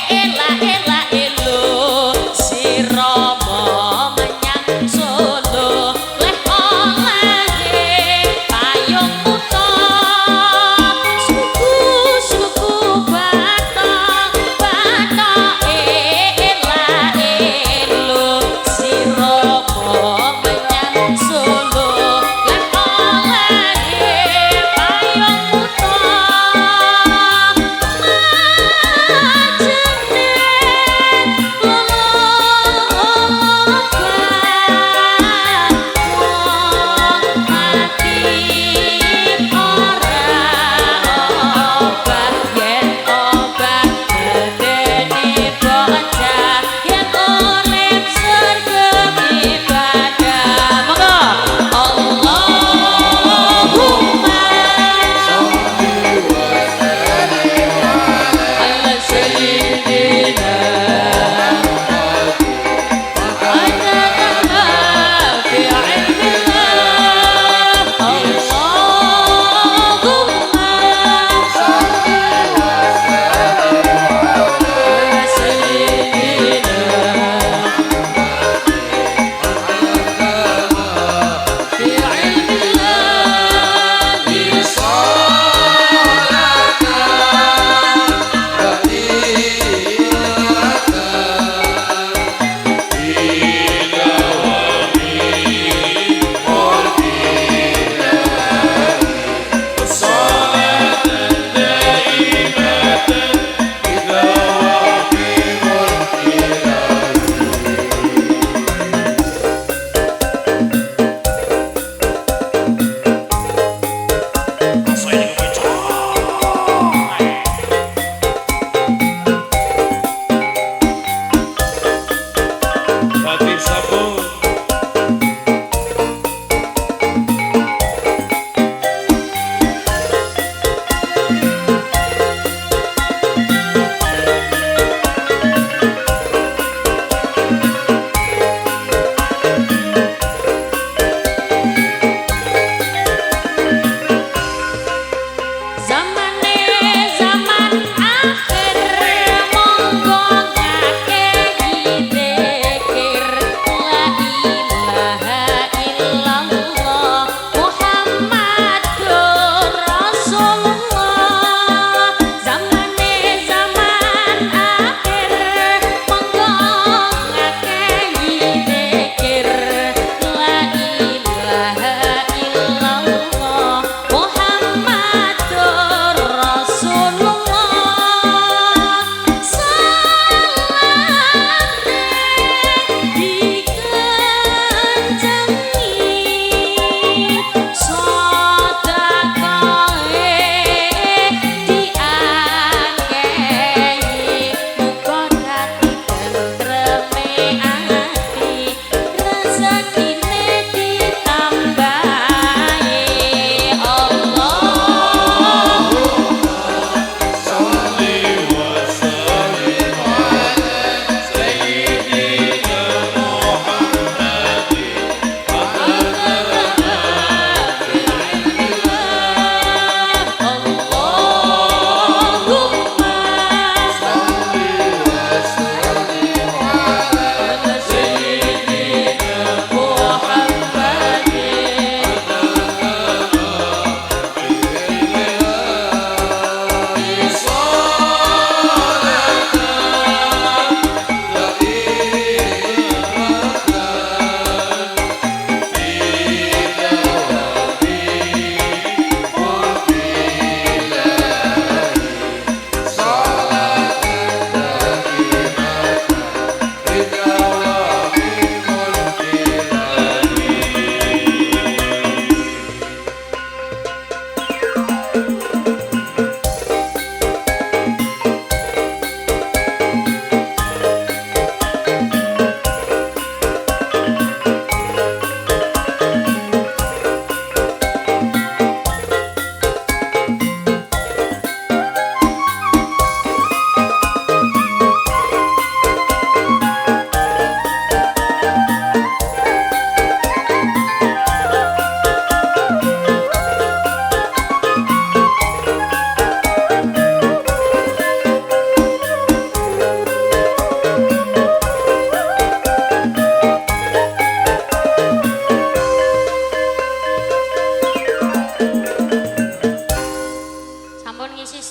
ela ela elo si Rama menyang Solo leh oleh payung muta. Sluku sluku bata bata ela elo si Rama menyang Solo leh oleh payung muta.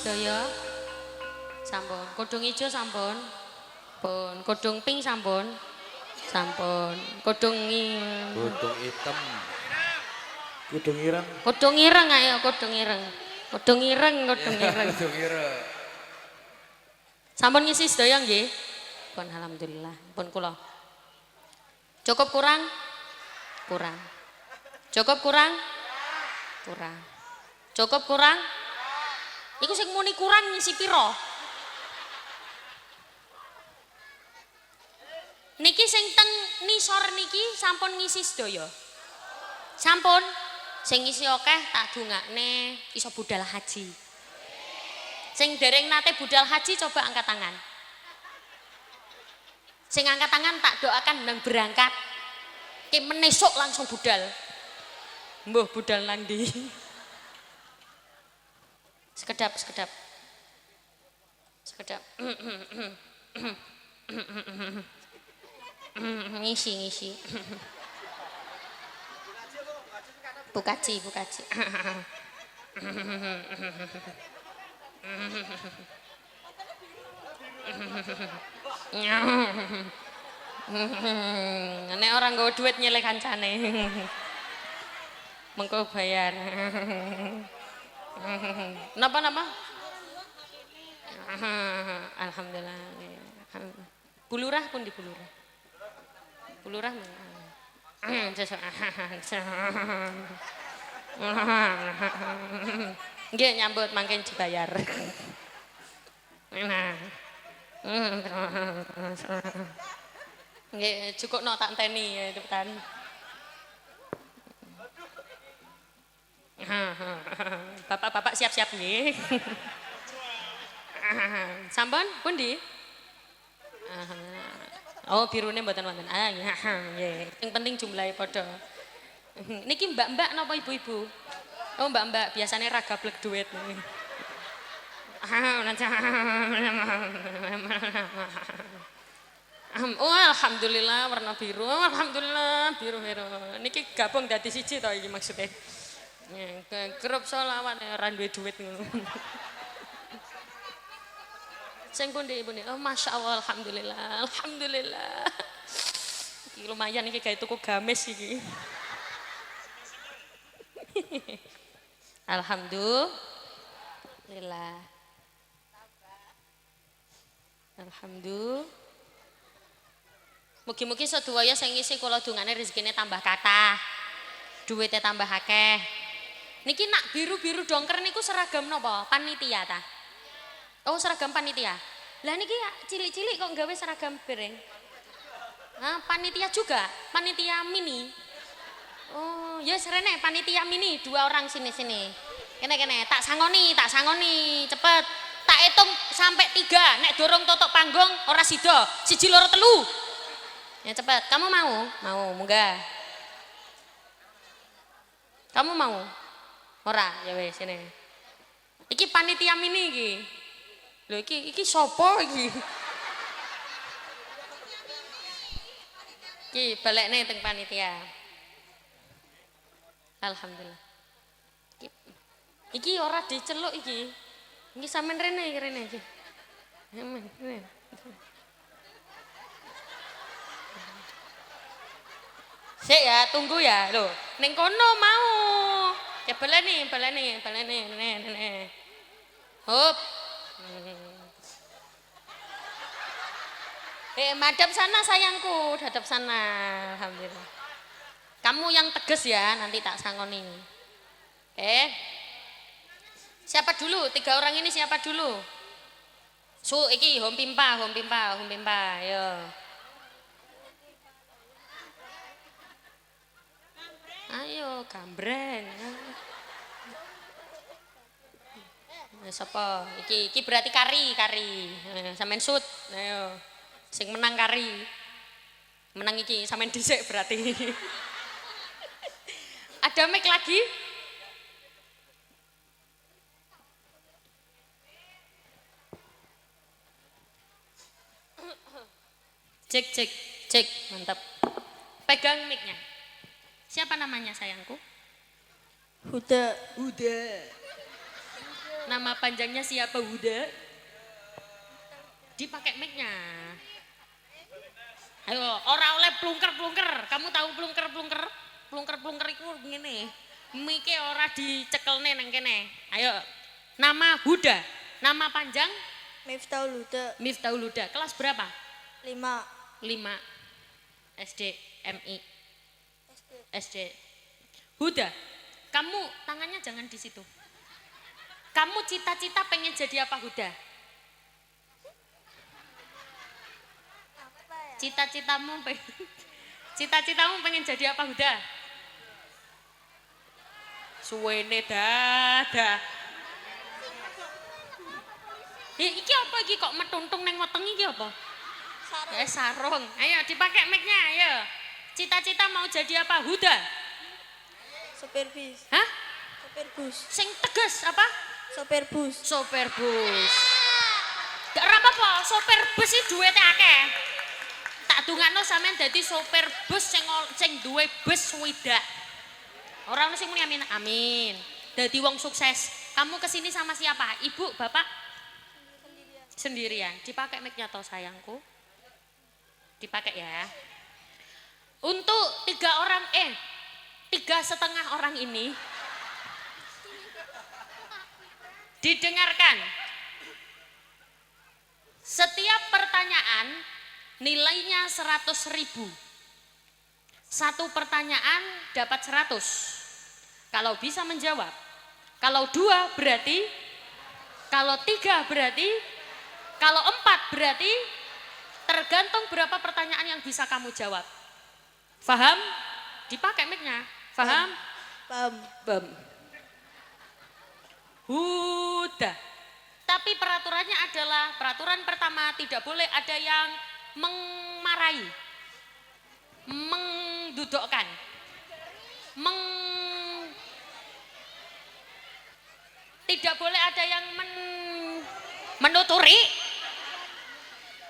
sedaya? Sampun. Kodong ijo sampun. Pun. Kodong pink sampun. Sampun. Kodong hitam. Kudung ireng. Kodong ireng ayo, kodong ireng. Kodong ireng, kodong ireng. Kudung ireng. Sampun ngisi sedaya nggih? Pun alhamdulillah. Pun kula. Cukup kurang? Kurang. Cukup kurang? Kurang. Cukup kurang? Iku sing muni kurang ngisi piro? Niki sing teng nisor niki sampun ngisi sedaya. Sampun sing ngisi akeh tak dongakne iso budal haji. Sing dereng nate budal haji coba angkat tangan. Sing angkat tangan tak doakan nang berangkat. Ki menesuk langsung budal. Mbuh budal nang ndi? Sekedap, sekedap. Sekedap. Ngisi. Bukaji. Nek orang nggawa duit nyelek kancane. Mengko bayar. Napa? Alhamdulillah. Bulurah pun di bulurah. Bulurah. Nggih nyambut mangke dibayar. Nggih cukupno tak enteni ya cepetan. Bapak-bapak siap-siap nggih. Sampun pundi? Oh birune mboten wonten. Nggih. Sing penting jumlahe padha. Niki mbak-mbak napa ibu-ibu? Oh mbak-mbak biasanya ra gablek duit. Oh alhamdulillah warna biru. Alhamdulillah biru. Niki gabung dadi siji to iki maksudnya. Grup selawat ora duwe duit ngono. Sing pundi ibu nih? Oh masya Allah alhamdulillah. Iki lumayan iki gawe tuku gamis iki. Alhamdulillah. Mugi-mugi sedaya sing ngisi kula dongane rezekine tambah kathah. Duwite tambah akeh. Niki nak biru-biru dongker niku seragam napa? Panitia ta? Oh, seragam panitia. Lah niki cilik-cilik kok gawe seragam bereng. Hah, panitia juga? Panitia mini. Oh, ya serene panitia mini 2 orang sini. Kene. Tak sangoni, cepet. Tak hitung sampai 3. Nek dorong totok panggung ora sida. 1 2 3. Ya cepet. Kamu mau? Mau, munggah. Kamu mau? Ora, ya wis sini. Iki panitia mini iki. Lho iki sapa iki? Iki balekne teng panitia. Alhamdulillah. Iki ora diceluk iki. Iki sampean rene iki. Sik ya, tunggu ya. Lho, ning kono mau. Ya baleni. Hop. Madhap sana sayangku, hadap sana. Alhamdulillah. Kamu yang tegas ya, nanti tak sangoni. Siapa dulu? 3 orang ini siapa dulu? Iki home pimpa. Ayo. Ayo, gambreng. Sapa? Iki berarti kari. Sampeyan sut. Ayo. Sing menang kari. Menang iki sampeyan dhisik berarti. Ada mic lagi? Cek. Mantap. Pegang mic-nya. Siapa namanya sayangku? Huda. Nama panjangnya siapa Huda? Dipakai mic-nya. Ayo, ora oleh plungker-plungker. Kamu tahu plungker-plungker? Plungker-plungker itu ngene. Mic-e ora dicekelne nang kene. Ayo. Nama Huda. Nama panjang Miftahul Huda Miftahul Huda. Kelas berapa? 5 5 SD MI SD. Huda, kamu tangannya jangan di situ. Kamu cita-cita pengen jadi apa Huda? Cita-citamu pengen jadi apa Huda? Suwene dadah. Iki apa iki kok metuntung neng weteng iki apa? Sarung. Ayo dipakai mic-nya, ayo. Cita-cita mau jadi apa Huda? sopir bis. Hah? Sopir bus. Sing tegas apa? Sopir bus. Sopir bus. Gak apa-apa, sopir bus iki duwite akeh. Tak dungakno sampean dadi sopir bus sing duwe bus swidak. Ora ono sing muni amin. Amin. Dadi wong sukses. Kamu kesini sama siapa? Ibu, bapak? Sendirian. Dipakai mic-nya toh sayangku. Dipakai ya. Untuk 3,5 orang ini didengarkan. Setiap pertanyaan nilainya 100.000. Satu pertanyaan dapat 100. Kalau bisa menjawab. Kalau 2 berarti, kalau 3 berarti, kalau 4 berarti, tergantung berapa pertanyaan yang bisa kamu jawab. Faham? Dipakai mic-nya. Faham? Paham. Bam. Huda. Tapi peraturannya adalah, peraturan pertama tidak boleh ada yang memarahi, mendudukkan, tidak boleh ada yang menuturi.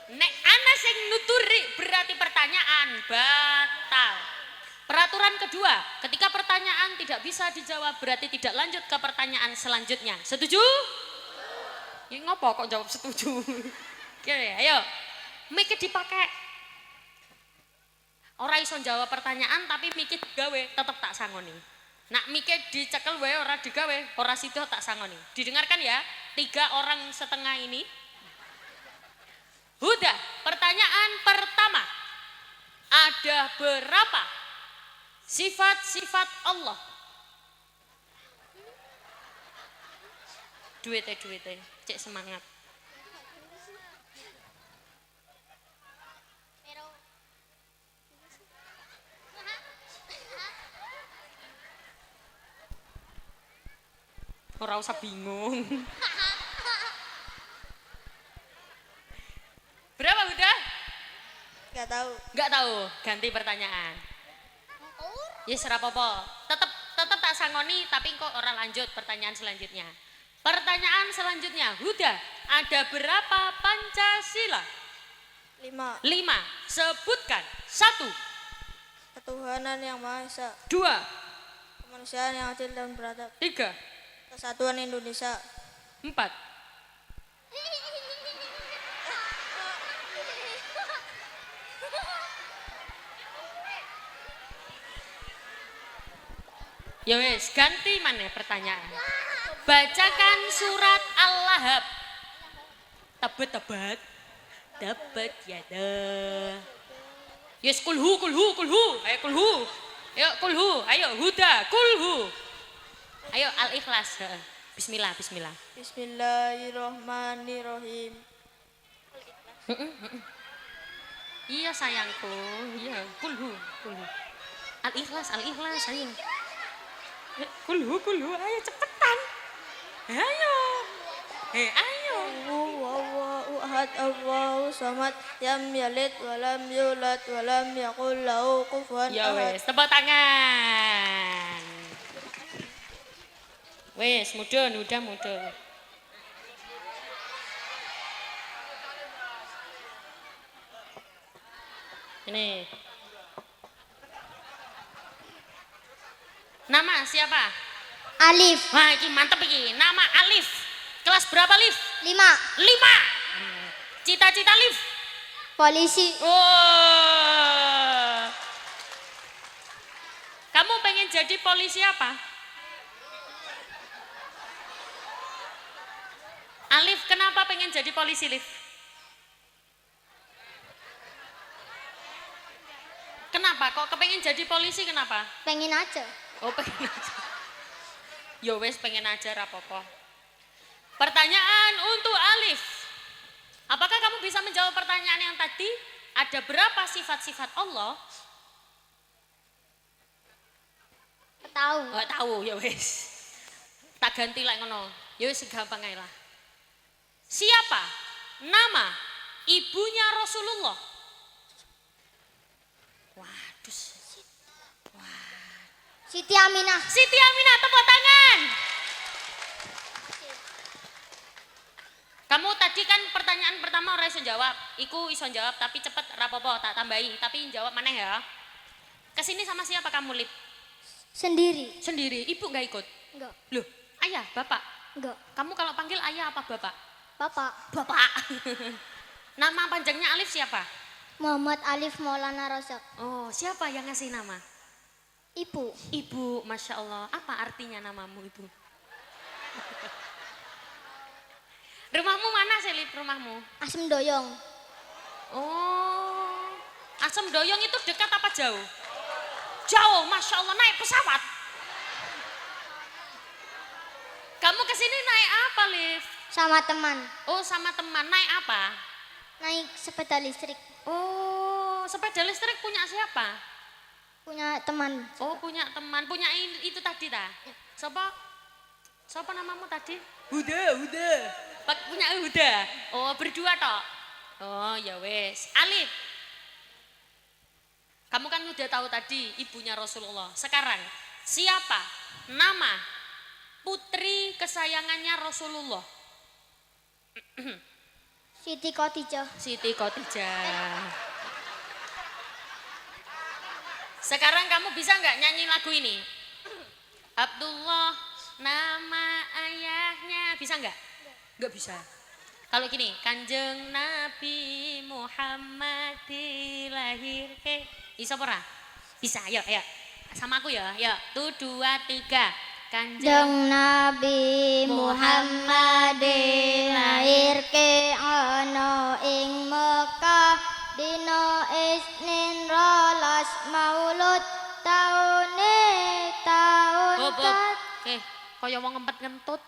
Nek ana sing nuturi berarti pertanyaan batal. Peraturan kedua, ketika pertanyaan tidak bisa dijawab berarti tidak lanjut ke pertanyaan selanjutnya. Setuju? Ya ngopo kok jawab setuju? Oke, ayo. Mic dipakai. Ora iso jawab pertanyaan tapi mic digawe tetep tak sangoni. Nak mic dicekel wae ora digawe, ora sida tak sangoni. Didengarkan ya, 3,5 ini. Huda, pertanyaan pertama. Ada berapa sifat-sifat Allah? Duite, cek semangat. Ora usah bingung. Berapa udah? Gak tahu. Enggak tahu, ganti pertanyaan. Yes, rapopo. Tetep tak sangoni tapi kok orang lanjut pertanyaan selanjutnya. Pertanyaan selanjutnya, Huda, ada berapa Pancasila? 5. 5. Sebutkan. 1, Ketuhanan yang Maha Esa. 2, Kemanusiaan yang adil dan beradab. 3, Kesatuan Indonesia. 4. Ya wes, ganti mana pertanyaan. Bacakan surat Al-Lahab. Tebet ya dah. Yes, kulhu. Ayo kulhu. Ayo Huda, kulhu. Ayo Al-Ikhlas. Bismillah. Bismillahirrahmanirrahim. Iya sayangku, iya kulhu. Al-Ikhlas, ayo. Kulhu, ayo cepetan. Ayo. Ayo. Allahu ahad, Allahu samad, lam yalid walam yulad walam yakul lahu kufuwan Ya ahad. wes, tepuk tangan. Wes, mudun. Ini. Nama siapa? Alif. Wah, ini mantep ini. Nama Alif. Kelas berapa, Liv? 5. 5. Cita-cita, Liv? Polisi. Oh. Kamu pengen jadi polisi apa? Alif, kenapa pengen jadi polisi, Liv? Kenapa? Kok kepengen jadi polisi, kenapa? Pengen aja. Oh, pengen aja. Yo wes pengen aja rapopo. Pertanyaan untuk Alif. Apakah kamu bisa menjawab pertanyaan yang tadi? Ada berapa sifat-sifat Allah? Tahu. Oh, tahu ya wes. Tak ganti lah ngono. Ya wes gampang ae lah. Siapa nama ibunya Rasulullah? Waduh. Siti Aminah. Siti Aminah, tepuk tangan. Kamu tadi kan pertanyaan pertama ora iso jawab. Iku iso jawab tapi cepet rapopo tak tambahi. Tapi jawab maneh ya. Kesini sama siapa kamu, Lip? Sendiri. Sendiri. Ibu nggak ikut? Enggak. Loh, ayah, bapak? Enggak. Kamu kalau panggil ayah apa bapak? Bapak. Bapak. Nama panjangnya Alif siapa? Muhammad Alif Maulana Rozak. Oh, siapa yang ngasih nama? Ibu. Ibu, Masya Allah. Apa artinya namamu, Ibu? Rumahmu mana sih, Lip, rumahmu? Asem Doyong. Oh, Asem Doyong itu dekat apa jauh? Jauh, Masya Allah, naik pesawat. Kamu kesini naik apa, Liv? Sama teman. Oh, sama teman, naik apa? Naik sepeda listrik. Oh, sepeda listrik punya siapa? Punya teman. Oh, punya teman, punya itu tadi ta? Siapa? Siapa namamu tadi? Huda. Punya Huda. Oh, berdua toh? Oh, ya wes. Alif. Kamu kan udah tahu tadi ibunya Rasulullah. Sekarang, siapa nama putri kesayangannya Rasulullah? Siti Khadijah. Siti Khadijah. Sekarang kamu bisa nggak nyanyi lagu ini? Abdullah, nama ayahnya. Bisa nggak? Nggak bisa. Kalau gini, Kanjeng Nabi Muhammad dilahirke. Bisa pora? Bisa, ayo. Sama aku ya, yuk. 1, 2, 3. Kanjeng Nabi Muhammad dilahirke ana ing Mekah dina Isnin rolas Maulud taune taun kaya wong ngempet ngentut.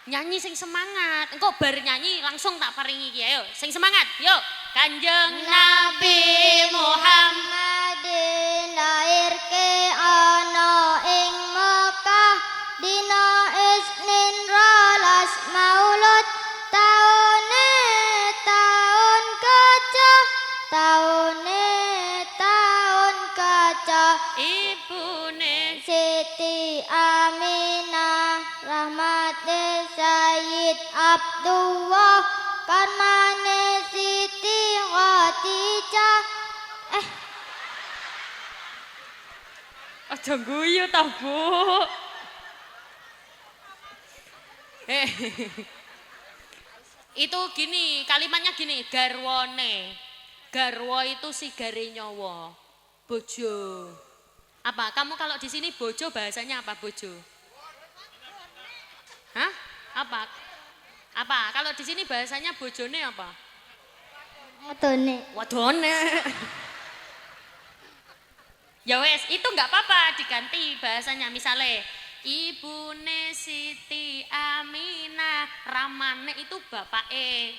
Nyanyi sing semangat. Engko bar nyanyi langsung tak paringi iki. Ayo, sing semangat. Yuk. Kanjeng Nabi Muhammad dilahirke ana ing Mekah dina Isnin rolas Maulud taune taun kaca taune taun kaca ibune Siti Aminah rahmate Sayyid Abdullah karmane Siti Khadijah. Aja guyu ta, Bu. Itu gini, kalimatnya gini, garwane. Garwa itu sigare nyawa. Bojo. Apa? Kamu kalau di sini bojo bahasanya apa bojo? Hah? Apa? Apa? Kalau di sini bahasanya bojone apa? Wadone. Ya wes, itu nggak apa-apa diganti bahasanya. Misalnya, ibune Siti Aminah, ramane itu bapake.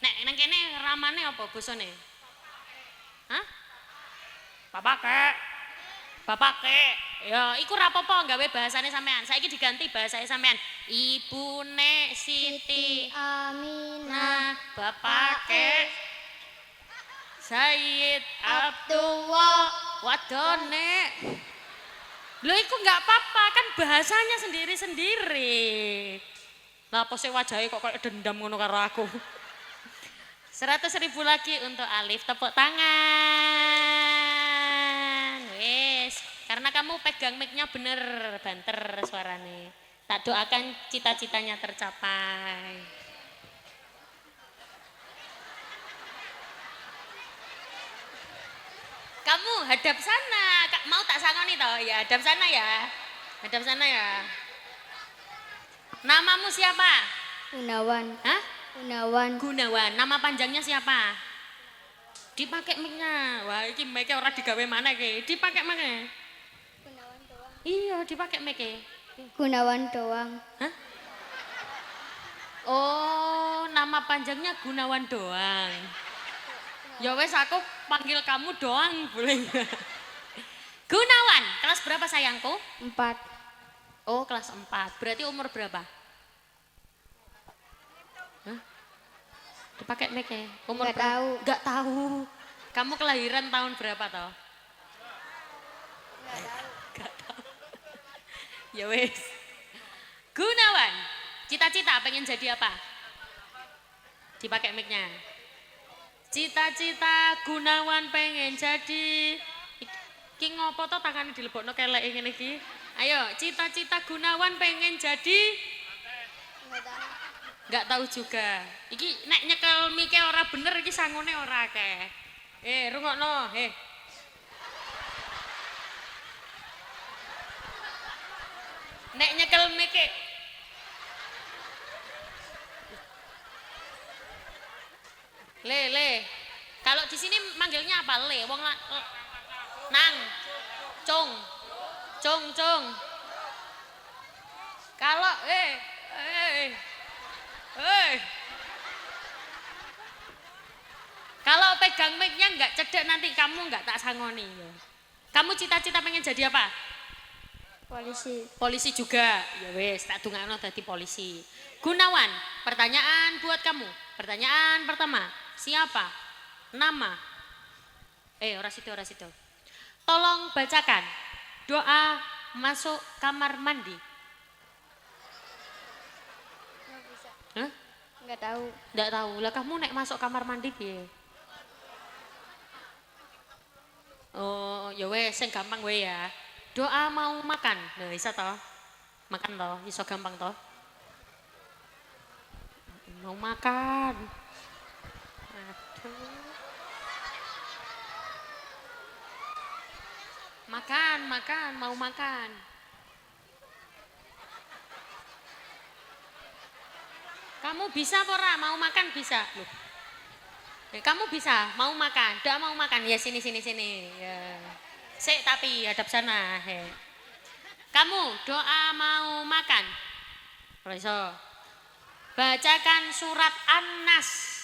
Nek nang kene ramane apa bosone? Hah? Bapake. Ya, iku ra apa-apa gawe bahasane sampean. Saiki diganti bahasane sampean. Ibune Siti Aminah bapake Sayyid Abdullah wadone. Lho iku nggak apa-apa kan bahasanya sendiri-sendiri. Lah apa sih wajahnya kok kayak dendam ngono karo aku. 100.000 lagi untuk Alif, tepuk tangan. Wes, karena kamu pegang mic-nya bener banter suarane. Tak doakan cita-citanya tercapai. Kamu hadap sana, mau tak sangoni toh? Ya, hadap sana ya. Hadap sana ya. Namamu siapa? Gunawan. Hah? Gunawan. Gunawan. Nama panjangnya siapa? Dipakai mic-nya. Wah, ini mic-nya orang digawe mana ke? Dipakai mic-nya. Gunawan doang. Iya, dipakai mic-nya. Gunawan doang. Hah? Oh, nama panjangnya Gunawan doang. Ya wes aku panggil kamu doang, boleh nggak? Gunawan, kelas berapa sayangku? 4. Oh, kelas 4. Berarti umur berapa? Hah? Dipakai mic ya? Umur Nggak berapa? tahu. Nggak tahu. Kamu kelahiran tahun berapa toh? Nggak tahu. Ya wes. Gunawan, cita-cita pengen jadi apa? Dipakai mic-nya. Cita-cita Gunawan pengen jadi iki ngopo to tangane dilebokno kelek ngene iki. Ayo, cita-cita Gunawan pengen jadi Enggak tahu juga. Iki nek nyekel mike ora bener iki sangone ora akeh. Rungokno, Nek nyekel mike Le. Kalau di sini manggilnya apa? Le, wong nang. Cung. Kalau Kalau pegang mic-nya enggak cedek nanti kamu enggak tak sangoni. Kamu cita-cita pengen jadi apa? Polisi. Polisi juga. Ya wes, tak dungakno dadi polisi. Gunawan, pertanyaan buat kamu. Pertanyaan pertama. Siapa? Nama? Ora situ. Tolong bacakan doa masuk kamar mandi. Hah? Nggak tahu. Nggak tahu. Lah kamu nek masuk kamar mandi piye? Oh, ya wes sing gampang we ya. Doa mau makan. Nah, bisa toh? Makan toh, iso gampang toh? Mau makan. Makan, mau makan. Kamu bisa pora, mau makan bisa. Loh. Kamu bisa, mau makan, doa mau makan. Ya sini. Ya. Sik tapi hadap sana. Kamu doa mau makan. Iso. Bacakan surat An-Nas.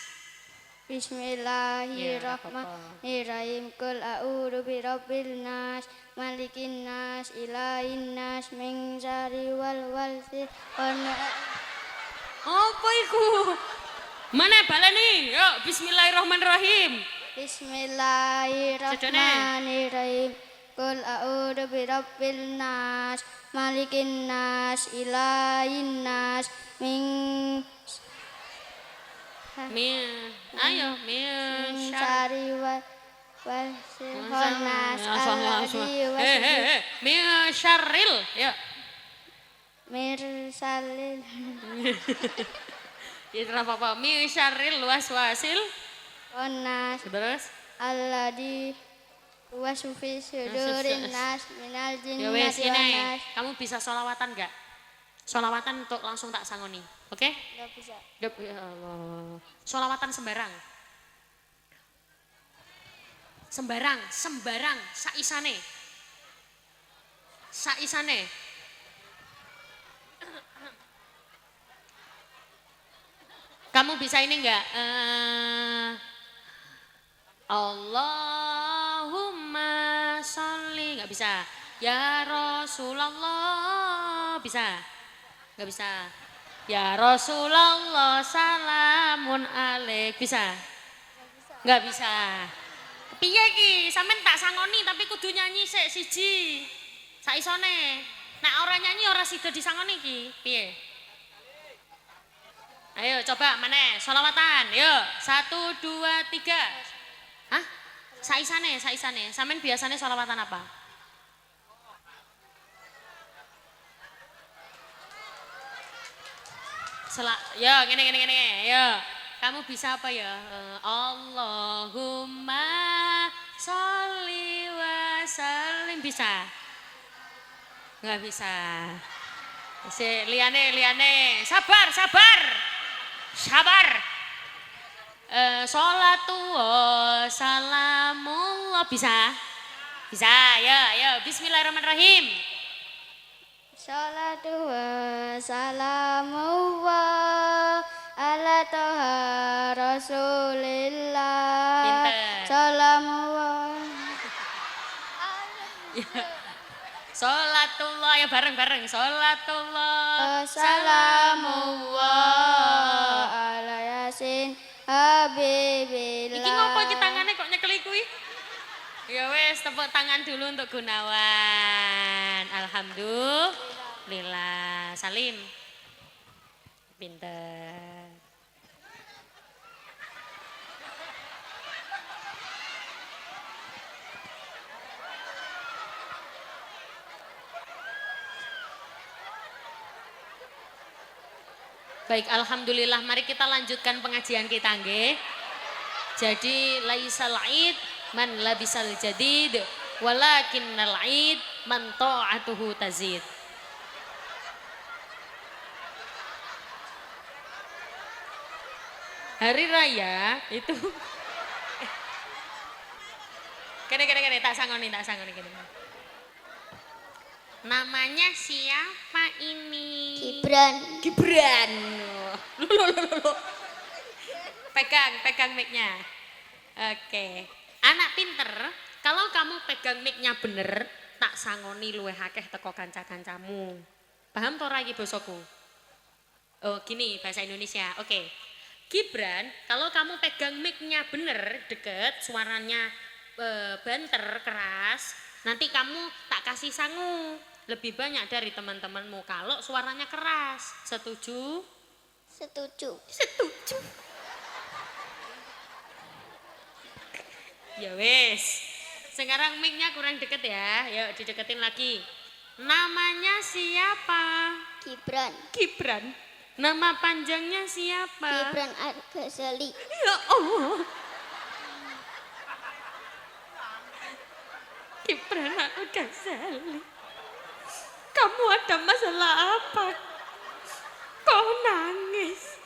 Bismillahirrahmanirrahim. Qul a'udzu birabbil nas, malikin nas, ilahin nas, min syarri waswasil khannas. Apa iku? Mana baleni? Yuk, bismillahirrahmanirrahim. Bismillahirrahmanirrahim. Qul a'udzu birabbil nas, malikin nas, ilahin nas, min syarri waswasil khannas. Min syarril. Ya. Mirsalil. Ya apa-apa. Min syarril waswasil Khannas. Terus? Alladzi huwaswisu fi sudurin nas minal Ya wes jinnati wan ini. nas. Kamu bisa sholawatan enggak? Sholawatan untuk langsung tak sangoni. Oke? Enggak bisa. Ya Allah. Sholawatan sembarang. Sembarang, saisane. Kamu bisa ini enggak? Allahumma sholli, enggak bisa. Ya Rasulullah, bisa? Enggak bisa. Ya Rasulullah salamun alaik, bisa? Enggak bisa. Piye iki? Sampeyan tak sangoni tapi kudu nyanyi sik siji. Saisone. Nek ora nyanyi ora sida disangoni iki. Piye? Ayo coba maneh sholawatan. Yuk, 1 2 3. Hah? Saisane. Sampeyan biasane sholawatan apa? Ya, ngene. Ya. Kamu bisa apa ya? Allahumma sholli wa sallim bisa? Enggak bisa. Liane. Sabar. Sholatu wa salamullah bisa? Bisa, ya. Bismillahirrahmanirrahim. Salatu wassalamu ala toha rasulillah. Pinter. Salamu Sholatullah ya bareng. Sholatullah. Salamullah ala yasin habibillah. Iki ngopo iki tangane kok nyekeli kuwi? Ya wes tepuk tangan dulu untuk Gunawan. Alhamdulillah. Salim. Pinter. Baik, alhamdulillah. Mari kita lanjutkan pengajian kita, nggih. Jadi laisal id man labisal jadid walakinnal id man ta'atuhu tazid. Hari raya itu kene tak sangoni kene. Namanya siapa ini? Gibran. Loh. Pegang mic-nya. Oke. Anak pinter, kalau kamu pegang mic-nya bener, tak sangoni luwih akeh teko kanca-kancamu. Paham to ora iki basaku? Oh, gini bahasa Indonesia. Oke. Gibran, kalau kamu pegang mic-nya bener, deket, suaranya banter, keras, nanti kamu tak kasih sangu. Lebih banyak dari teman-temanmu kalau suaranya keras. Setuju? Setuju. Ya wes. Sekarang mic-nya kurang deket ya. Yuk dideketin lagi. Namanya siapa? Gibran. Nama panjangnya siapa? Gibran Al-Ghazali. Ya Allah. Gibran Al-Ghazali. Kamu ada masalah apa? Kau nangis.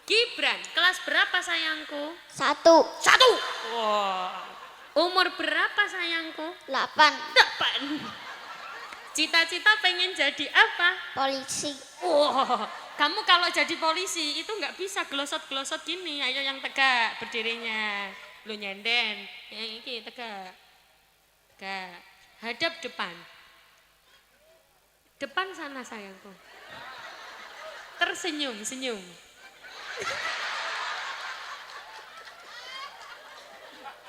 Gibran, kelas berapa sayangku? 1. Wah. Umur berapa sayangku? 8. Cita-cita pengen jadi apa? Polisi. Wah, kamu kalau jadi polisi itu nggak bisa gelosot-gelosot gini. Ayo yang tegak berdirinya. Lu nyenden. Yang ini tegak. Hadap depan. Depan sana sayangku. Tersenyum.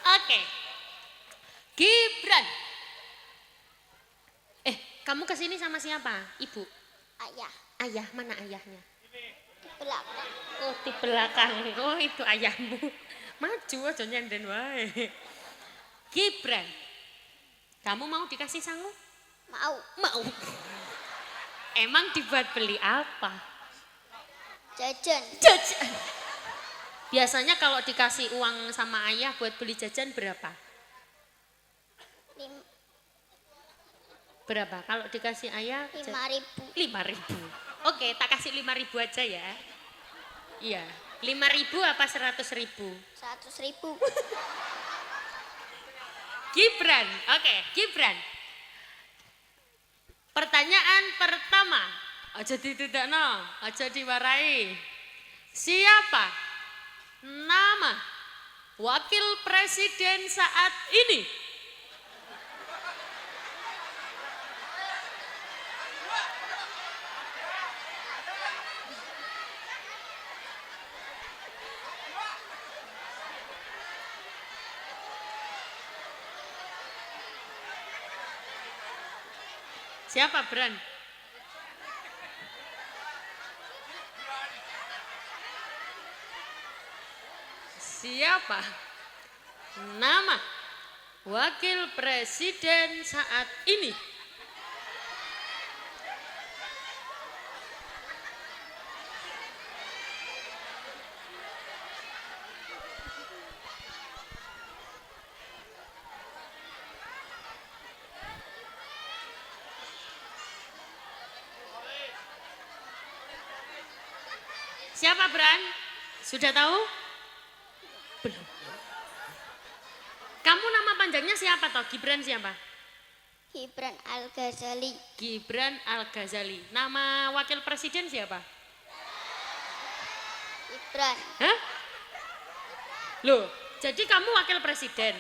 Oke. Gibran. Kamu kesini sama siapa? Ibu? Ayah. Ayah, mana ayahnya? Di belakang. Oh, di belakang. Oh, itu ayahmu. Maju aja nyenden wae. Gibran. Kamu mau dikasih sangu? Mau. Emang dibuat beli apa? Jajan. Biasanya kalau dikasih uang sama ayah buat beli jajan berapa? Berapa? Kalau dikasih ayah? 5.000. 5.000. Oke, tak kasih 5.000 aja ya. Iya. 5.000 apa 100.000? 100.000. Gibran. Oke, Gibran. Pertanyaan pertama. Aja ditudakno, aja diwarai. Siapa nama wakil presiden saat ini? Siapa, Bran? Siapa nama wakil presiden saat ini? Siapa Bran? Sudah tahu? Belum. Kamu nama panjangnya siapa toh? Gibran siapa? Gibran Al-Ghazali. Gibran Al-Ghazali. Nama wakil presiden siapa? Gibran. Hah? Loh, jadi kamu wakil presiden?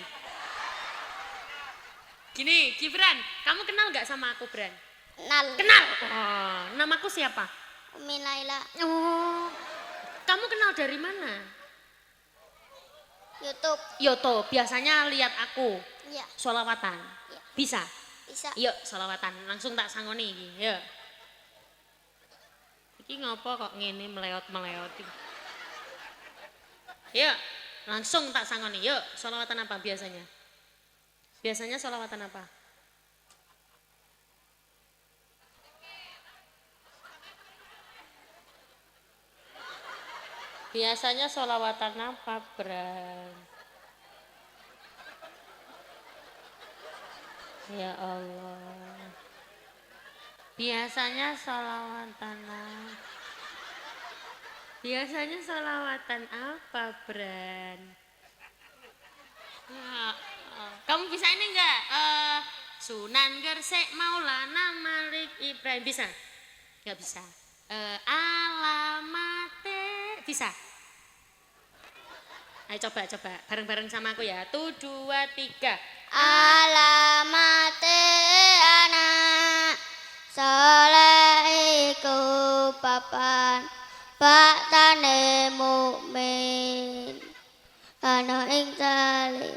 Gini, Gibran, kamu kenal gak sama aku, Bran? Kenal. Kenal. Oh, namaku siapa? Umi Laila. Oh, kamu kenal dari mana? YouTube. Yoto, biasanya lihat aku Iya. sholawatan. Iya. Bisa? Bisa. Yuk, sholawatan. Langsung tak sangoni iki. Yuk. Iki ngopo kok ngene meleot-meleot iki. Yuk, langsung tak sangoni. Yuk, sholawatan apa biasanya? Biasanya sholawatan apa? Biasanya sholawatan apa, Bran? Ya Allah. Biasanya sholawatan apa? Biasanya sholawatan apa, Bran? Kamu bisa ini enggak? Sunan Gresik Maulana Malik Ibrahim bisa? Enggak bisa. Alamate bisa? Ayo coba bareng-bareng sama aku ya. 1, 2, 3. Alamate anak saleh iku papan baktane mukmin ana ing saleh.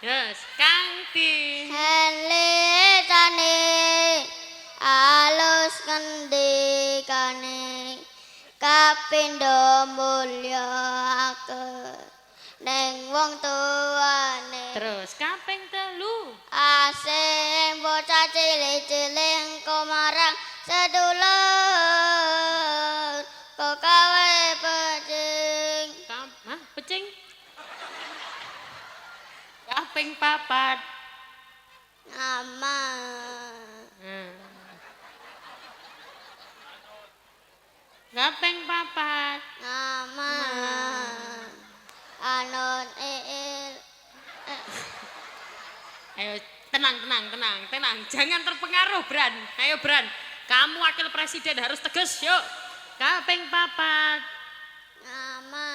Yes, Kangti. Helitane alus ngendikane kapindho mulya neng wong tuane. Terus kaping 3. Asing bocah cilik-cilik marang sedulur kok gawe pecing. Hah, pecing? Kaping 4. Nama Kaping 4. nama anon il. Ayo tenang. Jangan terpengaruh, Bran. Ayo, Bran. Kamu wakil presiden harus tegas, yuk. Kaping 4. Nama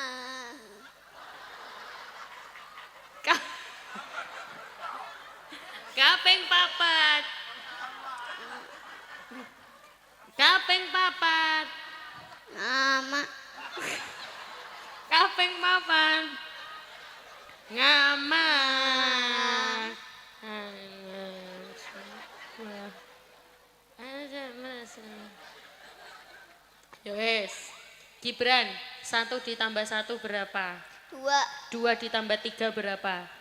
Kaping 4. Kaping 4. nama Kaping 4. Ngama. Ya wes. Gibran, 1 ditambah 1 berapa? 2 2 ditambah 3 berapa?